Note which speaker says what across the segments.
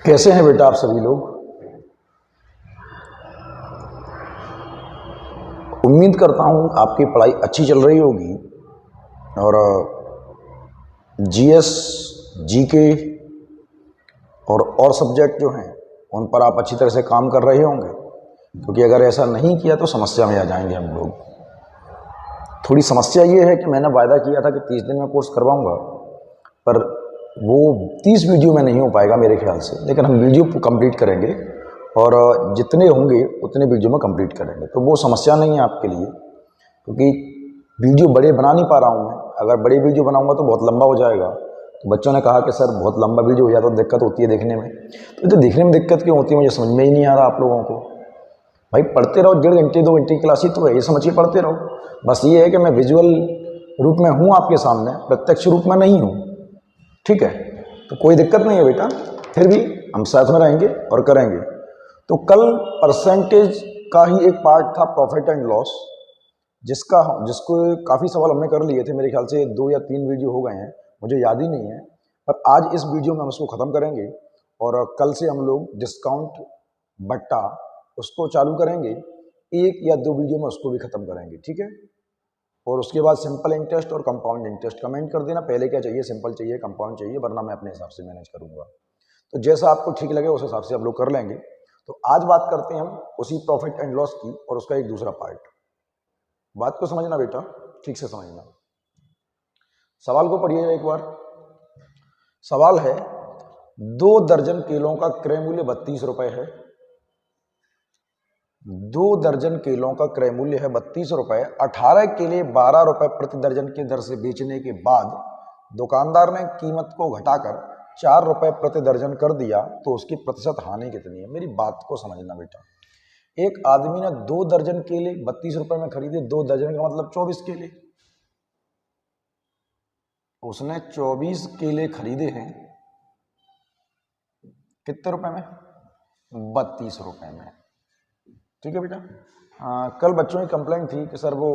Speaker 1: कैसे हैं बेटा आप सभी लोग। उम्मीद करता हूँ आपकी पढ़ाई अच्छी चल रही होगी और जीएस, जीके और सब्जेक्ट जो हैं उन पर आप अच्छी तरह से काम कर रहे होंगे, क्योंकि अगर ऐसा नहीं किया तो समस्या में आ जाएंगे हम लोग। थोड़ी समस्या ये है कि मैंने वायदा किया था कि 30 दिन में कोर्स करवाऊंगा, पर वो 30 वीडियो में नहीं हो पाएगा मेरे ख्याल से, लेकिन हम वीडियो कंप्लीट करेंगे और जितने होंगे उतने वीडियो में कंप्लीट करेंगे। तो वो समस्या नहीं है आपके लिए, क्योंकि वीडियो बड़े बना नहीं पा रहा हूँ मैं। अगर बड़े वीडियो बनाऊंगा तो बहुत लंबा हो जाएगा। तो बच्चों ने कहा कि सर बहुत लंबा वीडियो हो जाता तो दिक्कत होती है देखने में। तो देखने में दिक्कत क्यों होती है मुझे समझ में ही नहीं आ रहा आप लोगों को। भाई पढ़ते रहो, 1.5 घंटे 2 घंटे की क्लास ही तो है, ये समझ के पढ़ते रहो। बस ये है कि मैं विजुअल रूप में हूँ आपके सामने, प्रत्यक्ष रूप में नहीं हूँ, ठीक है। तो कोई दिक्कत नहीं है बेटा, फिर भी हम साथ में रहेंगे और करेंगे। तो कल परसेंटेज का ही एक पार्ट था, प्रॉफिट एंड लॉस, जिसको काफ़ी सवाल हमने कर लिए थे। मेरे ख्याल से 2 या 3 वीडियो हो गए हैं, मुझे याद ही नहीं है। पर आज इस वीडियो में हम उसको ख़त्म करेंगे और कल से हम लोग डिस्काउंट बट्टा उसको चालू करेंगे। 1 या 2 वीडियो में उसको भी ख़त्म करेंगे, ठीक है। और उसके बाद सिंपल इंटरेस्ट और कंपाउंड इंटरेस्ट कमेंट कर देना, पहले क्या चाहिए, सिंपल चाहिए, कंपाउंड चाहिए, वरना मैं अपने हिसाब से मैनेज करूँगा। तो जैसा आपको ठीक लगे उस हिसाब से आप लोग कर लेंगे। तो आज बात करते हैं हम उसी प्रॉफिट एंड लॉस की और उसका एक दूसरा पार्ट। बात को समझना बेटा, ठीक से समझना। सवाल को पढ़िए एक बार। सवाल है, 2 दर्जन केलों का क्रय मूल्य 32 रुपए है। 2 दर्जन केलों का क्रय मूल्य है 32 रुपए। 18 केले 12 रुपए प्रति दर्जन की दर से बेचने के बाद दुकानदार ने कीमत को घटाकर 4 रुपए प्रति दर्जन कर दिया, तो उसकी प्रतिशत हानि कितनी है। मेरी बात को समझना बेटा। एक आदमी ने 2 दर्जन केले 32 रुपए में खरीदे। 2 दर्जन का मतलब 24 केले। उसने 24 केले खरीदे हैं कितने रुपए में, 32 रुपए में, ठीक है बेटा। कल बच्चों की कंप्लेंट थी कि सर वो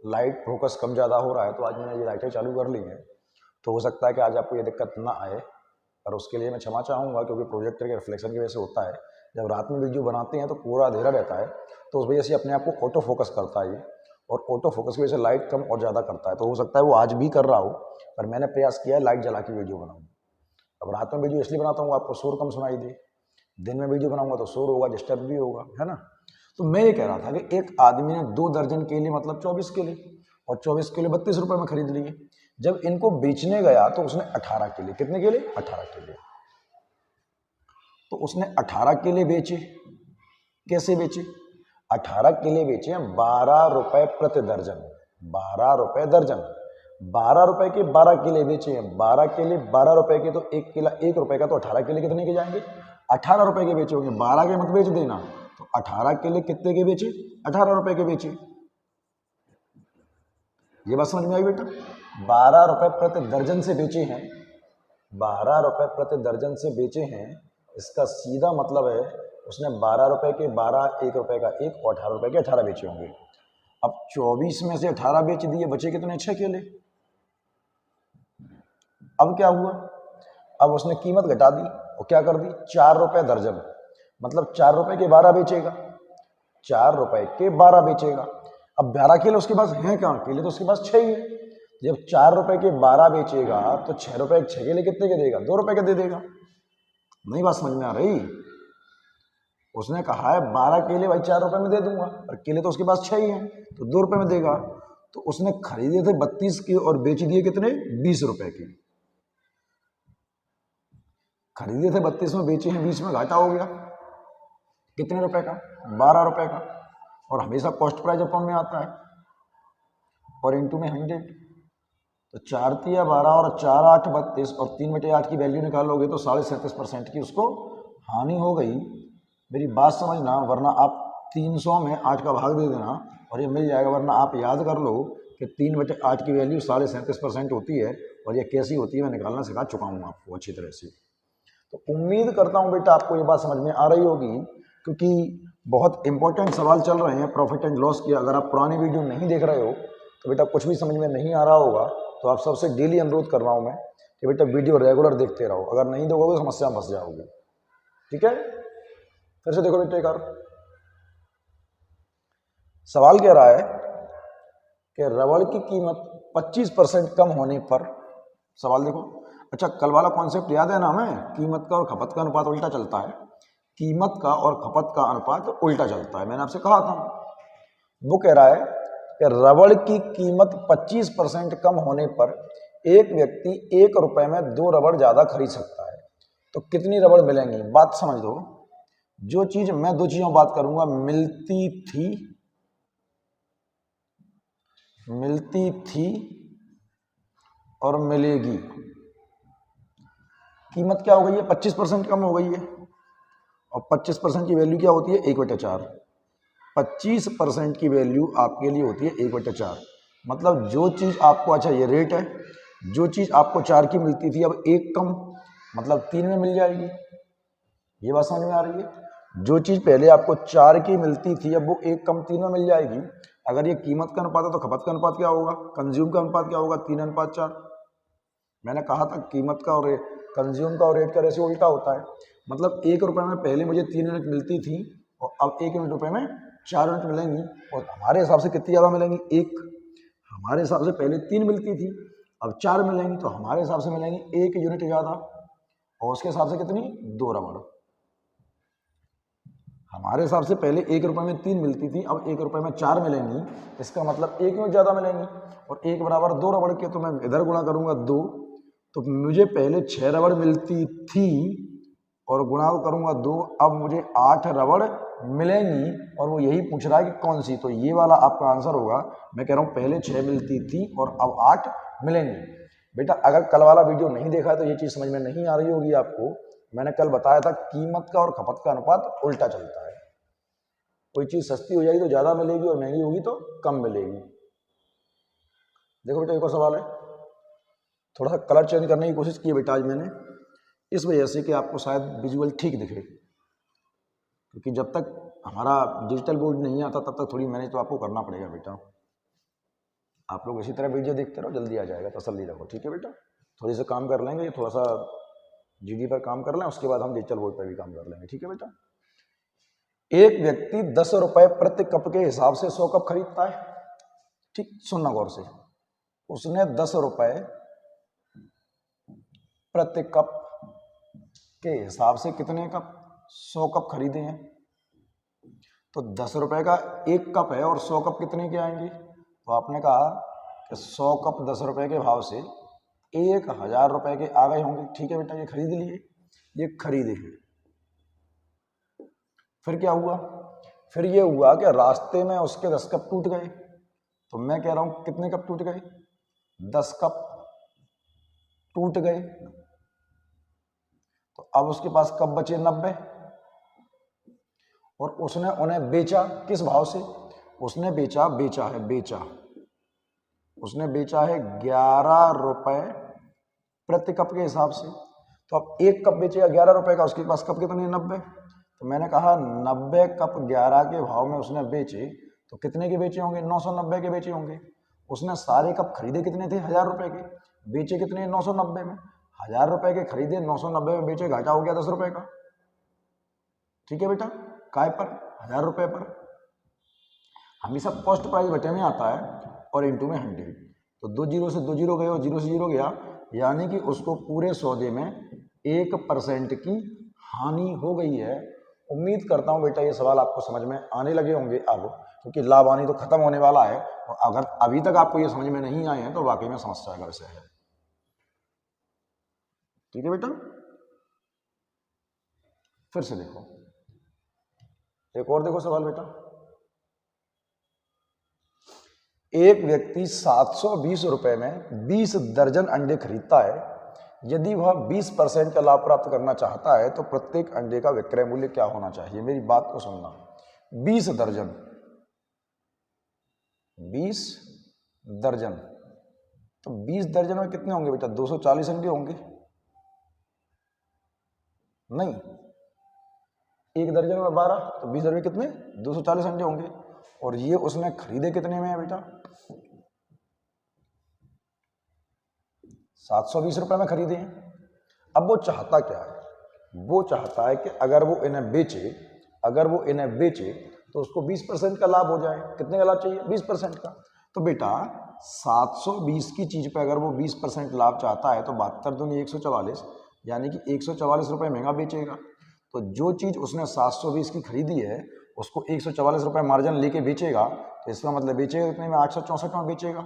Speaker 1: लाइट फोकस कम ज़्यादा हो रहा है, तो आज मैंने ये लाइटें चालू कर ली हैं। तो हो सकता है कि आज आपको ये दिक्कत ना आए, और उसके लिए मैं क्षमा चाहूँगा, क्योंकि प्रोजेक्टर के रिफ्लेक्शन की वजह से होता है। जब रात में वीडियो बनाते हैं तो पूरा अंधेरा रहता है, तो उस वजह से अपने आप को ऑटो फोकस करता है ये, और ऑटो फोकस की वजह से लाइट कम और ज़्यादा करता है। तो हो सकता है वो आज भी कर रहा हो, पर मैंने प्रयास किया है लाइट जला के वीडियो बनाऊँ। अब रात में वीडियो इसलिए बनाता हूँ आपको शोर कम सुनाई दे, दिन में वीडियो बनाऊंगा तो शोर होगा, डिस्टर्ब भी होगा, है ना। तो मैं ये कह रहा था कि एक आदमी ने 2 दर्जन केले मतलब 24 केले, और 24 केले 32 रुपए में खरीद लिए। जब इनको बेचने गया तो उसने 18 केले, कितने केले, 18 केले। तो उसने 18 केले बेचे। कैसे बेचे, 18 केले बेचे हैं 12 रुपए प्रति दर्जन, 12 रुपए दर्जन। 12 रुपए के 12 केले बेचे हैं। 12 केले 12 रुपए के, तो 1 केला 1 रुपए का, तो 18 केले कितने के जाएंगे, 18 रुपए के बेचे होंगे। 12 के मत बेच देना। तो 18 केले कितने के बेचे, 18 रुपए के बेचे। ये बात समझ में आई बेटा। 12 रुपए प्रति दर्जन से बेचे हैं, 12 रुपए प्रति दर्जन से बेचे हैं। इसका सीधा मतलब है उसने 12 रुपए के 12, 1 रुपए का 1 और 18 रुपए के 18 बेचे होंगे। अब 24 में से 18 बेच दिए, बचे कितने, 6 केले। अब क्या हुआ, अब उसने कीमत घटा दी और क्या कर दी, 4 रुपए दर्जन, मतलब 4 रुपए के 12 बेचेगा, 4 रुपए के 12 बेचेगा। अब 12 केले उसके पास हैं कहाँ, केले तो उसके पास 6 ही है। जब 4 रुपए के 12 बेचेगा तो 6 रुपए 6 केले कितने के देगा, 2 रुपए के दे देगा। नहीं बात समझ में आ रही। उसने कहा है 12 केले भाई 4 रुपए में दे दूंगा, और केले तो उसके पास 6 ही हैं, तो 2 रुपए में देगा। तो उसने खरीदे थे 32 के और बेच दिए कितने, 20 रुपए के। खरीदे थे 32 में, बेचे हैं 20 में, घाटा हो गया कितने रुपए का, 12 रुपए का। और हमेशा कॉस्ट प्राइस अपन में आता है, और इंटू में 100। तो 4 तिया 12 और 4 8 32 और 3/8 की वैल्यू निकालोगे तो 37.5% की उसको हानि हो गई। मेरी बात समझना, वरना आप 300 में 8 का भाग दे देना और ये मिल जाएगा। वरना आप याद कर लो कि 3/8 की वैल्यू 37.5% होती है, और ये कैसी होती है मैं निकालना सिखा चुका हूँ आपको अच्छी तरह से। तो उम्मीद करता हूँ बेटा आपको ये बात समझ में आ रही होगी, क्योंकि बहुत इंपॉर्टेंट सवाल चल रहे हैं प्रॉफिट एंड लॉस की। अगर आप पुरानी वीडियो नहीं देख रहे हो तो बेटा कुछ भी समझ में नहीं आ रहा होगा। तो आप सबसे डेली अनुरोध कर रहा हूँ मैं कि बेटा वीडियो रेगुलर देखते रहो। अगर नहीं देखोगे तो समस्या में फंस जाओगे। ठीक है, फिर से देखो बेटे एक और सवाल कह रहा है कि रबड़ की कीमत 25% कम होने पर, सवाल देखो, अच्छा कल वाला कॉन्सेप्ट याद है ना हमें, कीमत का और खपत का अनुपात उल्टा चलता है, कीमत का और खपत का अनुपात उल्टा चलता है, मैंने आपसे कहा था। वो कह रहा है कि रबड़ की कीमत 25% कम होने पर एक व्यक्ति 1 रुपए में 2 रबड़ ज्यादा खरीद सकता है, तो कितनी रबड़ मिलेंगी? बात समझ लो, जो चीज मैं दो चीजों बात करूंगा, मिलती थी और मिलेगी, कीमत क्या हो गई है? 25% कम हो गई है, और 25% की वैल्यू क्या होती है? 1/4। 25% की वैल्यू आपके लिए होती है 1/4, मतलब जो चीज आपको, अच्छा ये रेट है, जो चीज आपको 4 की मिलती थी अब 1 कम, मतलब 3 में मिल जाएगी। ये बात समझ में आ रही है? जो चीज पहले आपको 4 की मिलती थी अब वो 1 कम 3 में मिल जाएगी। अगर ये कीमत का अनुपात है तो खपत का अनुपात क्या होगा? कंज्यूम का अनुपात क्या होगा? 3:4। मैंने कहा था कीमत का और कंज्यूम का और रेट का रेशियो उल्टा होता है, मतलब 1 रुपए में पहले मुझे 3 यूनिट मिलती थी और अब 1 रुपए में 4 यूनिट मिलेंगी, और हमारे हिसाब से कितनी ज़्यादा मिलेंगी? 1। हमारे हिसाब से पहले 3 मिलती थी अब 4 मिलेंगी, तो हमारे हिसाब से मिलेंगी 1 यूनिट ज़्यादा, और उसके हिसाब से कितनी? 2 रबड़। हमारे हिसाब से पहले 1 रुपए में 3 मिलती थी, अब 1 रुपए में 4 मिलेंगी, इसका मतलब 1 यूनिट ज़्यादा मिलेंगी, और 1 बराबर 2 रबड़ के, तो मैं इधर गुणा करूंगा 2, तो मुझे पहले 6 रबड़ मिलती थी और गुणा करूंगा 2, अब मुझे 8 रबड़ मिलेंगी, और वो यही पूछ रहा है कि कौन सी, तो ये वाला आपका आंसर होगा। मैं कह रहा हूँ पहले 6 मिलती थी और अब 8 मिलेंगी। बेटा अगर कल वाला वीडियो नहीं देखा है तो ये चीज़ समझ में नहीं आ रही होगी आपको। मैंने कल बताया था कीमत का और खपत का अनुपात उल्टा चलता है, कोई चीज़ सस्ती हो जाएगी तो ज़्यादा मिलेगी और महंगी होगी तो कम मिलेगी। देखो बेटा एक और सवाल है, थोड़ा सा कलर चेंज करने की कोशिश की है बेटा आज मैंने, इस वजह से कि आपको शायद विजुअल ठीक दिखे, क्योंकि जब तक हमारा डिजिटल बोर्ड नहीं आता तब तक थोड़ी मैनेज तो आपको करना पड़ेगा बेटा। आप लोग इसी तरह वीडियो देखते रहो, जल्दी आ जाएगा, तसल्ली रखो, ठीक है बेटा। थोड़ी सा काम कर लेंगे, थोड़ा सा जीडी पर काम कर लें, उसके बाद हम डिजिटल बोर्ड पर भी काम कर लेंगे, ठीक है बेटा। एक व्यक्ति 10 रुपए प्रति कप के हिसाब से 100 कप खरीदता है, ठीक, सुनना गौर से, उसने 10 रुपए प्रति कप के हिसाब से कितने कप? 100 कप खरीदे हैं, तो 10 रुपए का 1 कप है और 100 कप कितने के आएंगे? तो आपने कहा कि 100 कप 10 रुपए के भाव से 1000 रुपए के आ गए होंगे, ठीक है बेटा, ये खरीद लिए, ये खरीदे हैं। फिर क्या हुआ? फिर ये हुआ कि रास्ते में उसके 10 कप टूट गए, तो मैं कह रहा हूं कितने कप टूट गए? 10 कप टूट गए, तो अब उसके पास कप बचे 90, और उसने उन्हें बेचा किस भाव से? उसने बेचा उसने बेचा है 11 रुपए प्रति कप के हिसाब से, तो अब 1 कप बेचेगा 11 रुपए का, उसके पास कप कितने? 90। तो मैंने कहा 90 कप 11 के भाव में उसने बेचे, तो कितने के बेचे होंगे? 990 के बेचे होंगे। उसने सारे कप खरीदे कितने थे? 1000 रुपए के, बेचे कितने? 990 में। 1000 रुपए के खरीदे, 990 में बेचे, घाटा हो गया 10 रुपए का, ठीक है बेटा। काय पर? 1000 रुपए पर। हमेशा कॉस्ट प्राइस बटे में आता है और इनटू में 100, तो 2 जीरो से 2 जीरो गए और 0 से 0 गया, यानी कि उसको पूरे सौदे में 1% की हानि हो गई है। उम्मीद करता हूं बेटा ये सवाल आपको समझ में आने लगे होंगे अब, क्योंकि लाभ हानि तो खत्म होने वाला है, और अगर अभी तक आपको ये समझ में नहीं आए हैं तो वाकई में समस्या का विषय है, ठीक है बेटा। फिर से देखो, एक और देखो सवाल बेटा, एक व्यक्ति 720 रुपए में 20 दर्जन अंडे खरीदता है, यदि वह 20% का लाभ प्राप्त करना चाहता है तो प्रत्येक अंडे का विक्रय मूल्य क्या होना चाहिए? मेरी बात को सुनना, 20 दर्जन, 20 दर्जन, तो 20 दर्जन में कितने होंगे बेटा? 240 अंडे होंगे? नहीं, एक दर्जन में 12, तो 20 दर्जन कितने? 240 अंडे होंगे, और ये उसने खरीदे कितने में है बेटा? 720 रुपए में खरीदे हैं। अब वो चाहता क्या है? वो चाहता है कि अगर वो इन्हें बेचे तो उसको 20% का लाभ हो जाए। कितने का लाभ चाहिए? 20% का। तो बेटा 720 की चीज पे अगर वो 20% लाभ चाहता है तो 72 दूनी 144, यानी कि 144 रुपये महंगा बेचेगा। तो जो चीज उसने 720 की खरीदी है उसको 144 रुपये मार्जिन लेके बेचेगा, तो इसका मतलब बेचेगा कितने में? 864 में बेचेगा।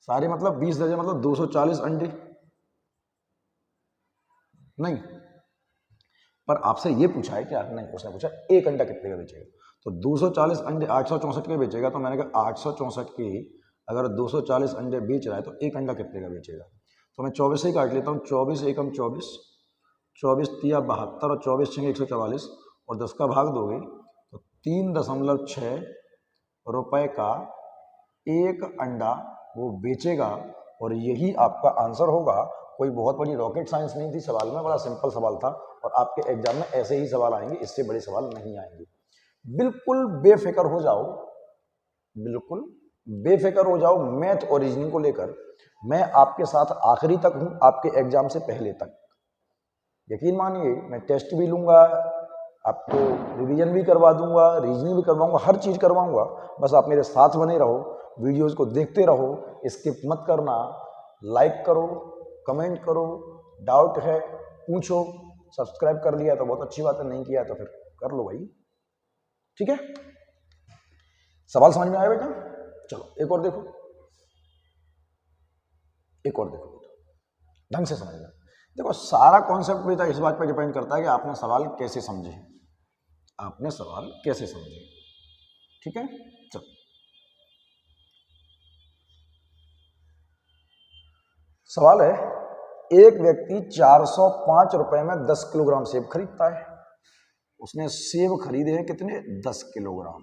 Speaker 1: सारे मतलब 20 दर्जन, मतलब 240 अंडे। नहीं, पर आपसे ये पूछा है क्या? नहीं, उसने पूछा एक अंडा कितने का बेचेगा। तो 240 अंडे 864 के बेचेगा, तो मैंने कहा 864 के अगर 240 अंडे बेच रहा है तो एक अंडा कितने का बेचेगा। तो मैं 24 से ही काट लेता हूँ। 24 एकम 24, 24 तिया 72 और 24 छंगे 144 और 10 का भाग दोगे तो 3.6 रुपए का एक अंडा वो बेचेगा। और यही आपका आंसर होगा। कोई बहुत बड़ी रॉकेट साइंस नहीं थी सवाल में, बड़ा सिंपल सवाल था। और आपके एग्जाम में ऐसे ही सवाल आएंगे, इससे बड़े सवाल नहीं आएंगे। बिल्कुल बेफिक्र हो जाओ, बिल्कुल बेफिक्र हो जाओ मैथ और रीजनिंग को लेकर। मैं आपके साथ आखिरी तक हूं, आपके एग्जाम से पहले तक। यकीन मानिए, मैं टेस्ट भी लूंगा, आपको रिवीजन भी करवा दूंगा, रीजनिंग भी करवाऊंगा, हर चीज़ करवाऊंगा। बस आप मेरे साथ बने रहो, वीडियोस को देखते रहो, स्किप मत करना, लाइक करो, कमेंट करो, डाउट है पूछो। सब्सक्राइब कर लिया तो बहुत अच्छी बात है, नहीं किया तो फिर कर लो भाई। ठीक है, सवाल समझ में आया बेटा? चलो एक और देखो, ढंग से समझना। देखो, सारा कॉन्सेप्ट बेटा इस बात पर डिपेंड करता है कि आपने सवाल कैसे समझे, ठीक है। चलो, सवाल है, एक व्यक्ति 405 रुपए में 10 किलोग्राम सेब खरीदता है। उसने सेब खरीदे हैं कितने? 10 किलोग्राम।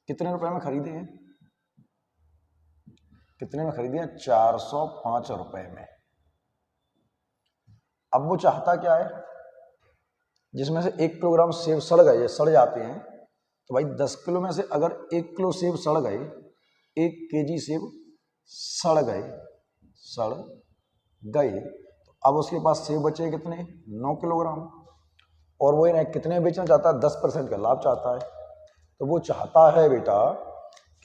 Speaker 1: कितने रुपए में खरीदे हैं? कितने में खरीदे हैं? 405 रुपए में। अब वो चाहता क्या है? जिसमें से 1 किलोग्राम सेब सड़ जाते हैं, तो भाई 10 किलो में से अगर 1 किलो सेब सड़ गए, 1 केजी सेब सड़ गए, तो अब उसके पास सेब बचे कितने? 9 किलोग्राम। और वो इन्हें कितने बेचना चाहता है? 10% का लाभ चाहता है। तो वो चाहता है बेटा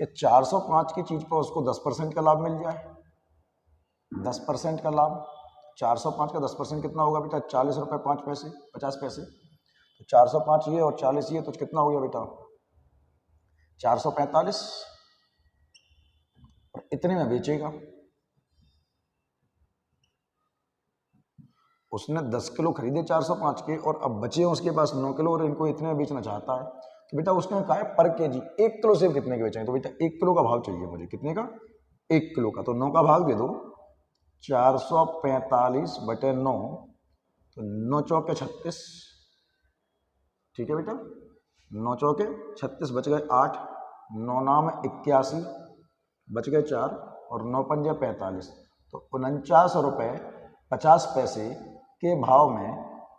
Speaker 1: कि 405 की चीज पर उसको 10% का लाभ मिल जाए। 10% का लाभ, 405 का 10% कितना होगा बेटा? 40 रुपये 5 पैसे, 50 पैसे। तो 405 ये और 40 ये, तो कितना हो गया बेटा? 445। और इतने में बेचेगा। उसने 10 किलो खरीदे 405 के और अब बचे हैं उसके पास 9 किलो और इनको इतने में बेचना चाहता है। तो बेटा उसने कहा है पर केजी 1 किलो सेब कितने के बेचेंगे? तो बेटा 1 किलो का भाव चाहिए मुझे। कितने का? 1 किलो का। तो 9 का भाग दे दो, 445 बटे 9, तो 9 चौके 36। ठीक है बेटा, 9 चौके 36, बच गए 8, 9 नाम 81, बच गए 4 और 9 पंजे 45। तो 49 रुपये 50 पैसे के भाव में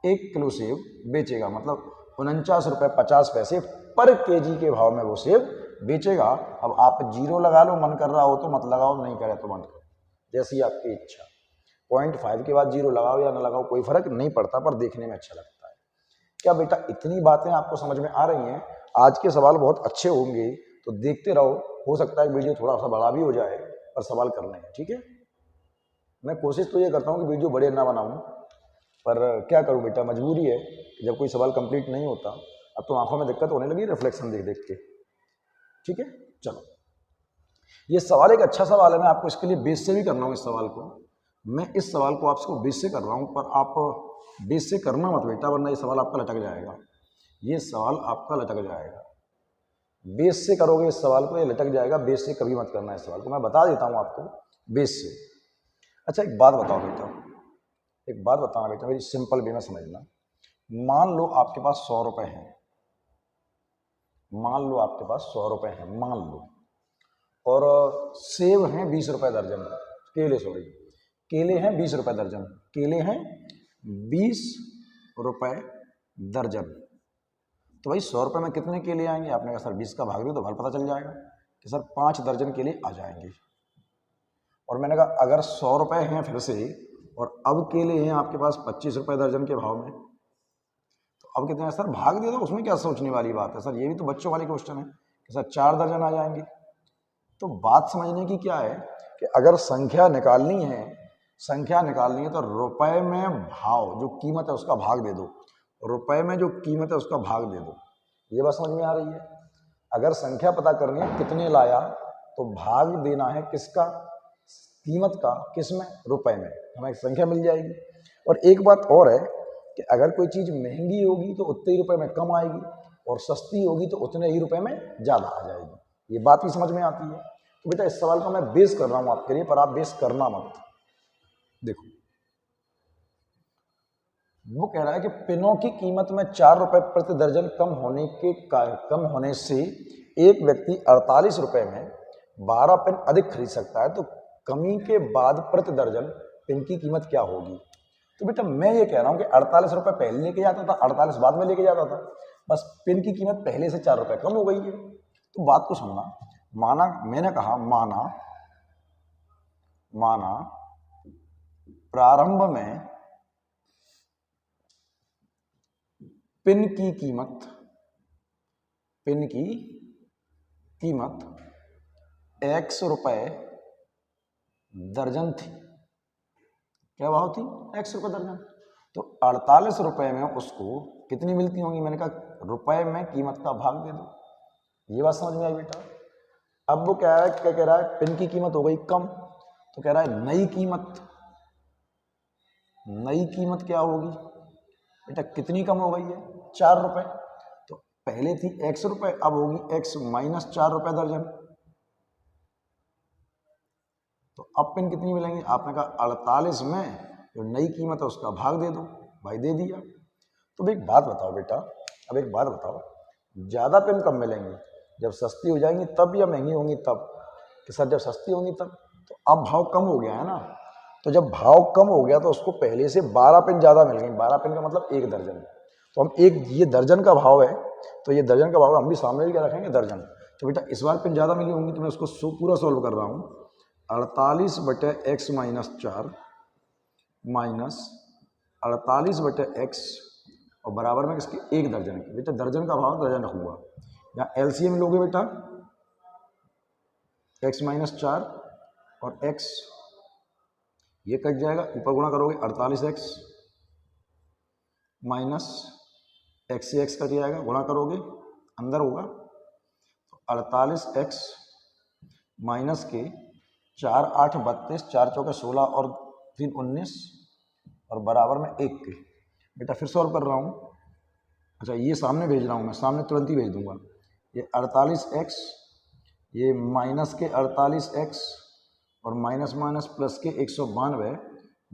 Speaker 1: 1 किलो सेब बेचेगा। मतलब 49 रुपये 50 पैसे पर केजी के भाव में वो सेब बेचेगा। अब आप जीरो लगा लो, मन कर रहा हो तो मत लगाओ, नहीं करे तो मत करो, जैसी आपकी इच्छा। 0.5 के बाद जीरो लगाओ या ना लगाओ कोई फर्क नहीं पड़ता, पर देखने में अच्छा लगता है। क्या बेटा इतनी बातें आपको समझ में आ रही हैं? आज के सवाल बहुत अच्छे होंगे, तो देखते रहो। हो सकता है वीडियो थोड़ा सा बड़ा भी हो जाए, पर सवाल करने हैं, ठीक है। मैं कोशिश तो ये करता हूँ कि वीडियो बड़े ना बनाऊँ, पर क्या करूँ बेटा, मजबूरी है कि जब कोई सवाल कंप्लीट नहीं होता। अब तो आंखों में दिक्कत होने लगी रिफ्लेक्शन देख देख के। ठीक है, चलो, ये सवाल एक अच्छा सवाल है। मैं आपको इसके लिए बेस से भी कर रहा हूँ। इस सवाल को मैं इस सवाल को आपको बेस से कर रहा हूँ, पर आप बेस से करना मत बेटा, वरना ये सवाल आपका लटक जाएगा। ये सवाल आपका लटक जाएगा। बेस से करोगे इस सवाल को, ये लटक जाएगा। बेस से कभी मत करना इस सवाल को, मैं बता देता हूँ आपको बेस से। अच्छा एक बात बताओ बेटा, एक बात बताना बेटा, मेरी सिंपल वे में समझना। मान लो आपके पास 100 रुपए हैं, मान लो आपके पास 100 रुपए हैं, मान लो, और सेब हैं 20 रुपए दर्जन, केले हैं 20 रुपए दर्जन, केले हैं 20 रुपए दर्जन। तो भाई 100 रुपए में कितने केले आएंगे? आपने कहा सर 20 का भाग दो तो भल पता चल जाएगा कि सर 5 दर्जन केले आ जाएंगे। और मैंने कहा अगर 100 रुपये हैं फिर से और अब केले हैं आपके पास 25 रुपये दर्जन के भाव में, तो अब कितने हैं सर? भाग दिया। तो उसमें क्या सोचने वाली बात है सर? ये भी तो बच्चों वाली क्वेश्चन है कि सर 4 दर्जन आ जाएंगे। तो बात समझने की क्या है कि अगर संख्या निकालनी है तो रुपए में भाव जो कीमत है उसका भाग दे दो, रुपए में जो कीमत है उसका भाग दे दो। ये बात समझ में आ रही है? अगर संख्या पता करनी है कितने लाया तो भाग देना है किसका? कीमत का। किस में? रुपए में। हमें संख्या मिल जाएगी। और एक बात और है कि अगर कोई चीज़ महंगी होगी तो उतने ही रुपए में कम आएगी और सस्ती होगी तो उतने ही रुपए में ज़्यादा आ जाएगी। ये बात भी समझ में आती है। तो बेटा इस सवाल को मैं बेस कर रहा हूँ आपके लिए, पर आप बेस करना मत। देखो वो कह रहा है कि पिनों की कीमत में 4 रुपए प्रति दर्जन कम होने से एक व्यक्ति 48 रुपए में 12 पेन अधिक खरीद सकता है, तो कमी के बाद प्रति दर्जन पेन की कीमत क्या होगी? तो बेटा मैं ये कह रहा हूँ कि 48 रुपए पहले लेके जाता था, 48 बाद में लेके जाता था, बस पेन की कीमत पहले से 4 रुपए कम हो गई है। तो बात को सुनना। माना, मैंने कहा माना प्रारंभ में पेन की कीमत x रुपए दर्जन थी। क्या भाव थी? x रुपए दर्जन। तो 48 रुपए में उसको कितनी मिलती होंगी? मैंने कहा रुपए में कीमत का भाग दे दो। ये बात समझ में आई बेटा? अब वो क्या कह रहा है? पेन की कीमत हो गई कम, तो कह रहा है नई कीमत क्या होगी? बेटा कितनी कम हो गई है? 4 रुपए। तो पहले थी x रुपए, अब होगी x माइनस 4 रुपए दर्जन। तो अब पेन कितनी मिलेंगी? आपने कहा 48 में जो नई कीमत है उसका भाग दे दो। भाई दे दिया। तो अब एक बात बताओ बेटा, ज़्यादा पेन कब मिलेंगी? जब सस्ती हो जाएंगी तब, या महंगी होंगी तब? कि सर जब सस्ती होंगी तब। तो अब भाव कम हो गया है ना, तो जब भाव कम हो गया तो उसको पहले से 12 पेन ज़्यादा मिल गई। 12 पेन का मतलब 1 दर्जन। तो हम ये दर्जन का भाव है, तो ये दर्जन का भाव हम भी सामने भी क्या रखेंगे? दर्जन। तो बेटा इस बार पेन ज़्यादा मिली होंगी, तो मैं उसको पूरा सोल्व कर रहा हूँ। 48 बटे x माइनस 4 माइनस 48 बटे x और बराबर में किसके? 1 दर्जन की। बेटा दर्जन का भाव दर्जन रखूंगा। यहाँ एलसीएम लोगे बेटा, x माइनस 4 और x ये कट जाएगा, ऊपर गुणा करोगे 48x माइनस x से x कट जाएगा, गुणा करोगे अंदर होगा। तो 48x माइनस के 4 8 32, 4 चौके 16 और 3 19 और बराबर में 1 के। बेटा फिर सॉल्व कर रहा हूँ। अच्छा ये सामने भेज रहा हूँ, मैं सामने तुरंत ही भेज दूंगा। ये 48x, ये माइनस के 48x और माइनस माइनस प्लस के 192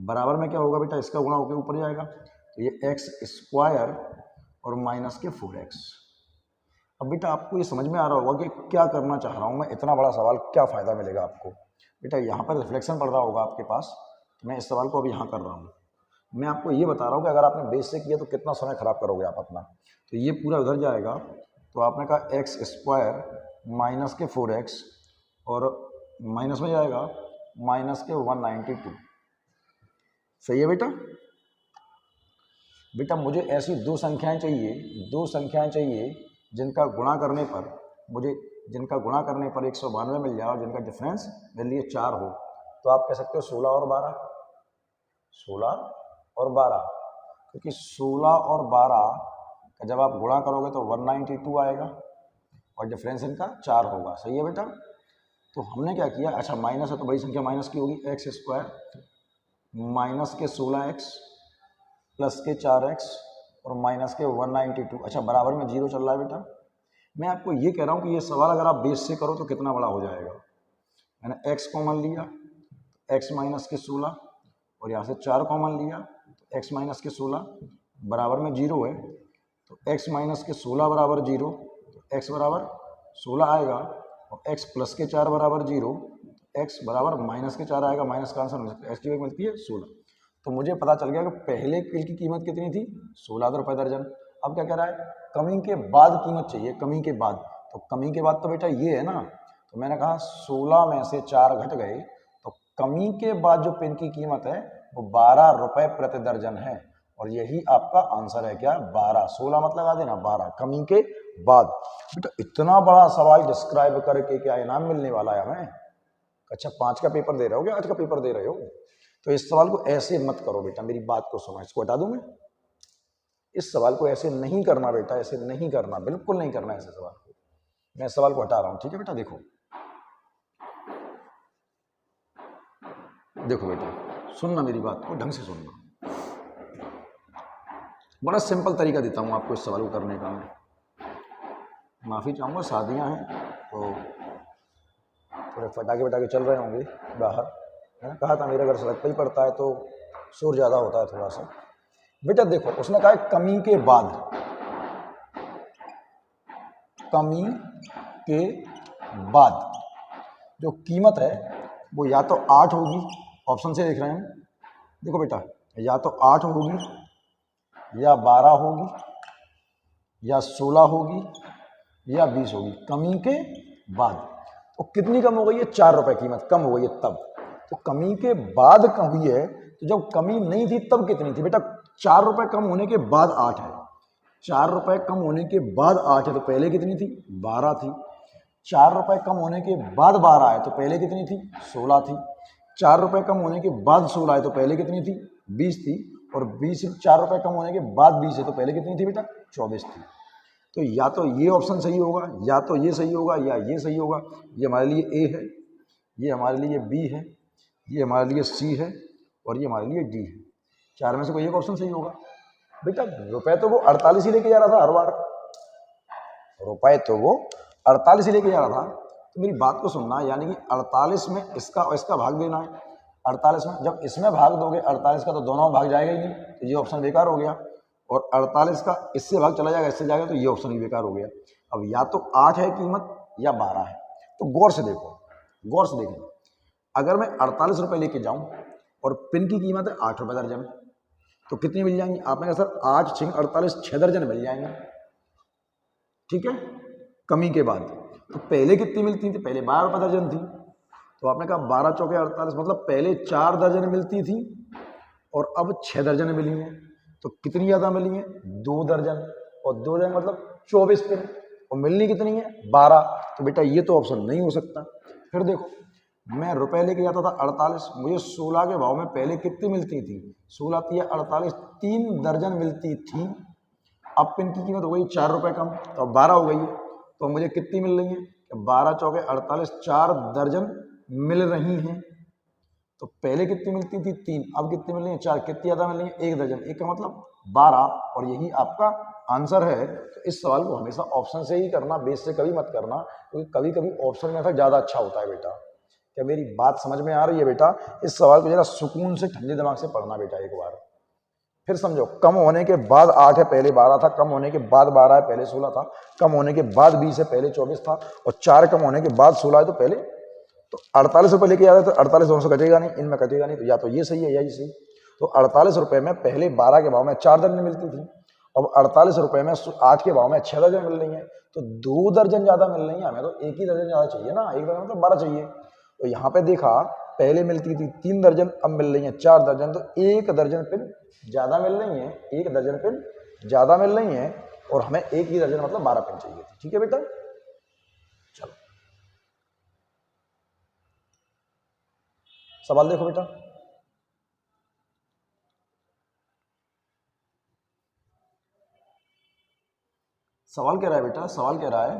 Speaker 1: बराबर में क्या होगा बेटा? इसका गुणा होकर ऊपर जाएगा, तो ये x स्क्वायर और माइनस के 4x। अब बेटा आपको ये समझ में आ रहा होगा कि क्या करना चाह रहा हूँ मैं, इतना बड़ा सवाल क्या फ़ायदा मिलेगा आपको। बेटा यहाँ पर रिफ्लेक्शन पड़ रहा होगा आपके पास, तो मैं इस सवाल को अभी यहाँ कर रहा हूँ। मैं आपको ये बता रहा हूँ कि अगर आपने बेस से किया तो कितना समय खराब करोगे आप अपना। तो ये पूरा उधर जाएगा, तो आपने कहा x स्क्वायर माइनस के 4x और माइनस में जाएगा माइनस के 192। सही है बेटा? बेटा मुझे ऐसी दो संख्याएं चाहिए जिनका गुणा करने पर 192 मिल जाए और जिनका डिफरेंस मेरे लिए 4 हो। तो आप कह सकते हो 16 और 12, क्योंकि 16 और 12 का जब आप गुणा करोगे तो 192 आएगा और डिफरेंस इनका 4 होगा। सही है बेटा? तो हमने क्या किया, अच्छा माइनस है तो बड़ी संख्या माइनस की होगी, x स्क्वायर माइनस के 16x प्लस के 4x और माइनस के 192। अच्छा बराबर में 0 चल रहा है बेटा। मैं आपको ये कह रहा हूँ कि ये सवाल अगर आप बेस से करो तो कितना बड़ा हो जाएगा। मैंने x कॉमन लिया, x माइनस के 16 और यहाँ से 4 कॉमन लिया, तो x माइनस के 16 बराबर में 0 है, तो x माइनस के 16 बराबर 0, तो x बराबर 16 आएगा और x प्लस के 4 बराबर 0, x बराबर माइनस के 4 आएगा, माइनस का आंसर मिल सकता है, x की वैल्यू मिलती है 16। तो मुझे पता चल गया कि पहले किल की कीमत कितनी थी? 16 रुपये दर्जन। अब क्या कह रहा है? कमी के बाद कीमत चाहिए, कमी के बाद। तो कमी के बाद तो बेटा ये है ना, तो मैंने कहा 16 में से 4 घट गए तो कमी के बाद जो पेन की कीमत है वो 12 रुपए प्रति दर्जन है, और यही आपका आंसर है क्या, 12। 16 मत लगा देना, 12 कमी के बाद। बेटा इतना बड़ा सवाल डिस्क्राइब करके क्या इनाम मिलने वाला है हमें? अच्छा 5 का पेपर दे रहे हो क्या, 8 का पेपर दे रहे हो? तो इस सवाल को ऐसे मत करो बेटा, मेरी बात को सुनो, इसको हटा दूं मैं? इस सवाल को ऐसे नहीं करना बेटा, ऐसे नहीं करना, बिल्कुल नहीं करना ऐसे सवाल को। मैं इस सवाल को हटा रहा हूं, ठीक है बेटा? देखो देखो बेटा, सुनना मेरी बात को, ढंग से सुनना। बड़ा सिंपल तरीका देता हूँ आपको इस सवाल को करने का। मैं माफ़ी चाहूँगा, शादियाँ हैं तो थोड़े फटाके वटाके चल रहे होंगे बाहर। मैंने कहा था मेरा घर सड़क पर ही पड़ता है तो शोर ज़्यादा होता है थोड़ा सा। बेटा देखो, उसने कहा है कमी के बाद, कमी के बाद जो कीमत है वो या तो 8 होगी, ऑप्शन से देख रहे हैं, देखो बेटा, या तो 8 होगी, या 12 होगी, या 16 होगी, या 20 होगी। कमी के बाद तो कितनी कम हो गई है? 4 रुपए कीमत कम हो गई है तब। तो कमी के बाद कम हुई है, तो जब कमी नहीं थी तब कितनी थी? बेटा 4 रुपए कम होने के बाद 8 है। 4 रुपए कम होने के बाद 8 है, तो पहले कितनी थी? 12 थी। 4 रुपए कम होने के बाद 12 है, तो पहले कितनी थी? 16 थी। 4 रुपए कम होने के बाद 16 है, तो पहले कितनी थी? 20 थी। और 4 रुपए कम होने के बाद 20 है, तो पहले कितनी थी बेटा? 24 थी। तो या तो ये ऑप्शन सही होगा, या तो ये सही होगा, या ये सही होगा। ये हमारे लिए ए है, ये हमारे लिए बी है, ये हमारे लिए सी है, और ये हमारे लिए डी है। 4 में से कोई एक ऑप्शन सही होगा। बेटा रुपए तो वो 48 ही लेके जा रहा था हर बार, रुपए तो वो 48 ही लेके जा रहा था। तो मेरी बात को सुनना, यानी कि 48 में इसका और इसका भाग देना है। 48 में जब इसमें भाग दोगे 48 का, तो दोनों में भाग जाएगा ही नहीं, तो ये ऑप्शन बेकार हो गया। और 48 का इससे भाग चला जाएगा, इससे जाएगा, तो ये ऑप्शन भी बेकार हो गया। अब या तो 8 है कीमत या 12 है। तो गौर से देखो, गौर से देखो, अगर मैं 48 रुपये लेके जाऊं और पिन की कीमत है 8 रुपये दर्जन, तो कितनी मिल जाएंगी? आपने कहा सर 8 6 48 6 दर्जन मिल जाएंगे, ठीक है, कमी के बाद। तो पहले कितनी मिलती थी? पहले 12 रुपये दर्जन थी। तो आपने कहा 12 चौके 48, मतलब पहले 4 दर्जन मिलती थी और अब 6 दर्जन मिली हैं। तो कितनी ज़्यादा मिली हैं? 2 दर्जन, और 2 दर्जन मतलब 24 पिन, और मिलनी कितनी है? 12। तो बेटा ये तो ऑप्शन नहीं हो सकता। फिर देखो, मैं रुपए लेके जाता था 48, मुझे 16 के भाव में पहले कितनी मिलती थी? 16 थी 48, 3 दर्जन मिलती थी। अब पिन की कीमत हो गई 4 रुपये कम, तो अब 12 हो गई है। तो मुझे कितनी मिल रही है? 12 चौके 48, 4 दर्जन मिल रही हैं। तो पहले कितनी मिलती थी? 3, अब कितनी मिल रही है? 4। कितनी ज़्यादा मिल रही है? 1 दर्जन, 1 का मतलब 12, और यही आपका आंसर है। तो इस सवाल को हमेशा ऑप्शन से ही करना, बेस से कभी मत करना, क्योंकि कभी कभी ऑप्शन में ज़्यादा अच्छा होता है बेटा। क्या मेरी बात समझ में आ रही है बेटा? इस सवाल को जरा सुकून से ठंडे दिमाग से पढ़ना बेटा एक बार। फिर समझो, कम होने के बाद 8 है, पहले 12 था, कम होने के बाद 12 है, पहले 16 था, कम होने के बाद 20 है, पहले 24 था, और 4 कम होने के बाद 16 है, तो पहले, तो 48 रुपये लेके जा रहे, तो 48 दोनों से कटेगा नहीं, इनमें कटेगा नहीं, तो या तो ये सही है या ये सही। तो 48 रुपये में पहले 12 के भाव में 4 दर्जन मिलती थी, अब 48 रुपये में 8 के भाव में 6 दर्जन मिल रही है, तो 2 दर्जन ज़्यादा मिल रही है। हमें तो 1 ही दर्जन ज़्यादा चाहिए ना, 1 दर्जन मतलब 12 चाहिए। तो यहाँ पे देखा, पहले मिलती थी 3 दर्जन, अब मिल रही है 4 दर्जन, तो 1 दर्जन पिन ज़्यादा मिल रही है, 1 दर्जन पिन ज़्यादा मिल रही है, और हमें 1 ही दर्जन मतलब 12 पिन चाहिए थी। ठीक है बेटा, चलो सवाल देखो बेटा। सवाल कह रहा है बेटा, सवाल कह रहा है,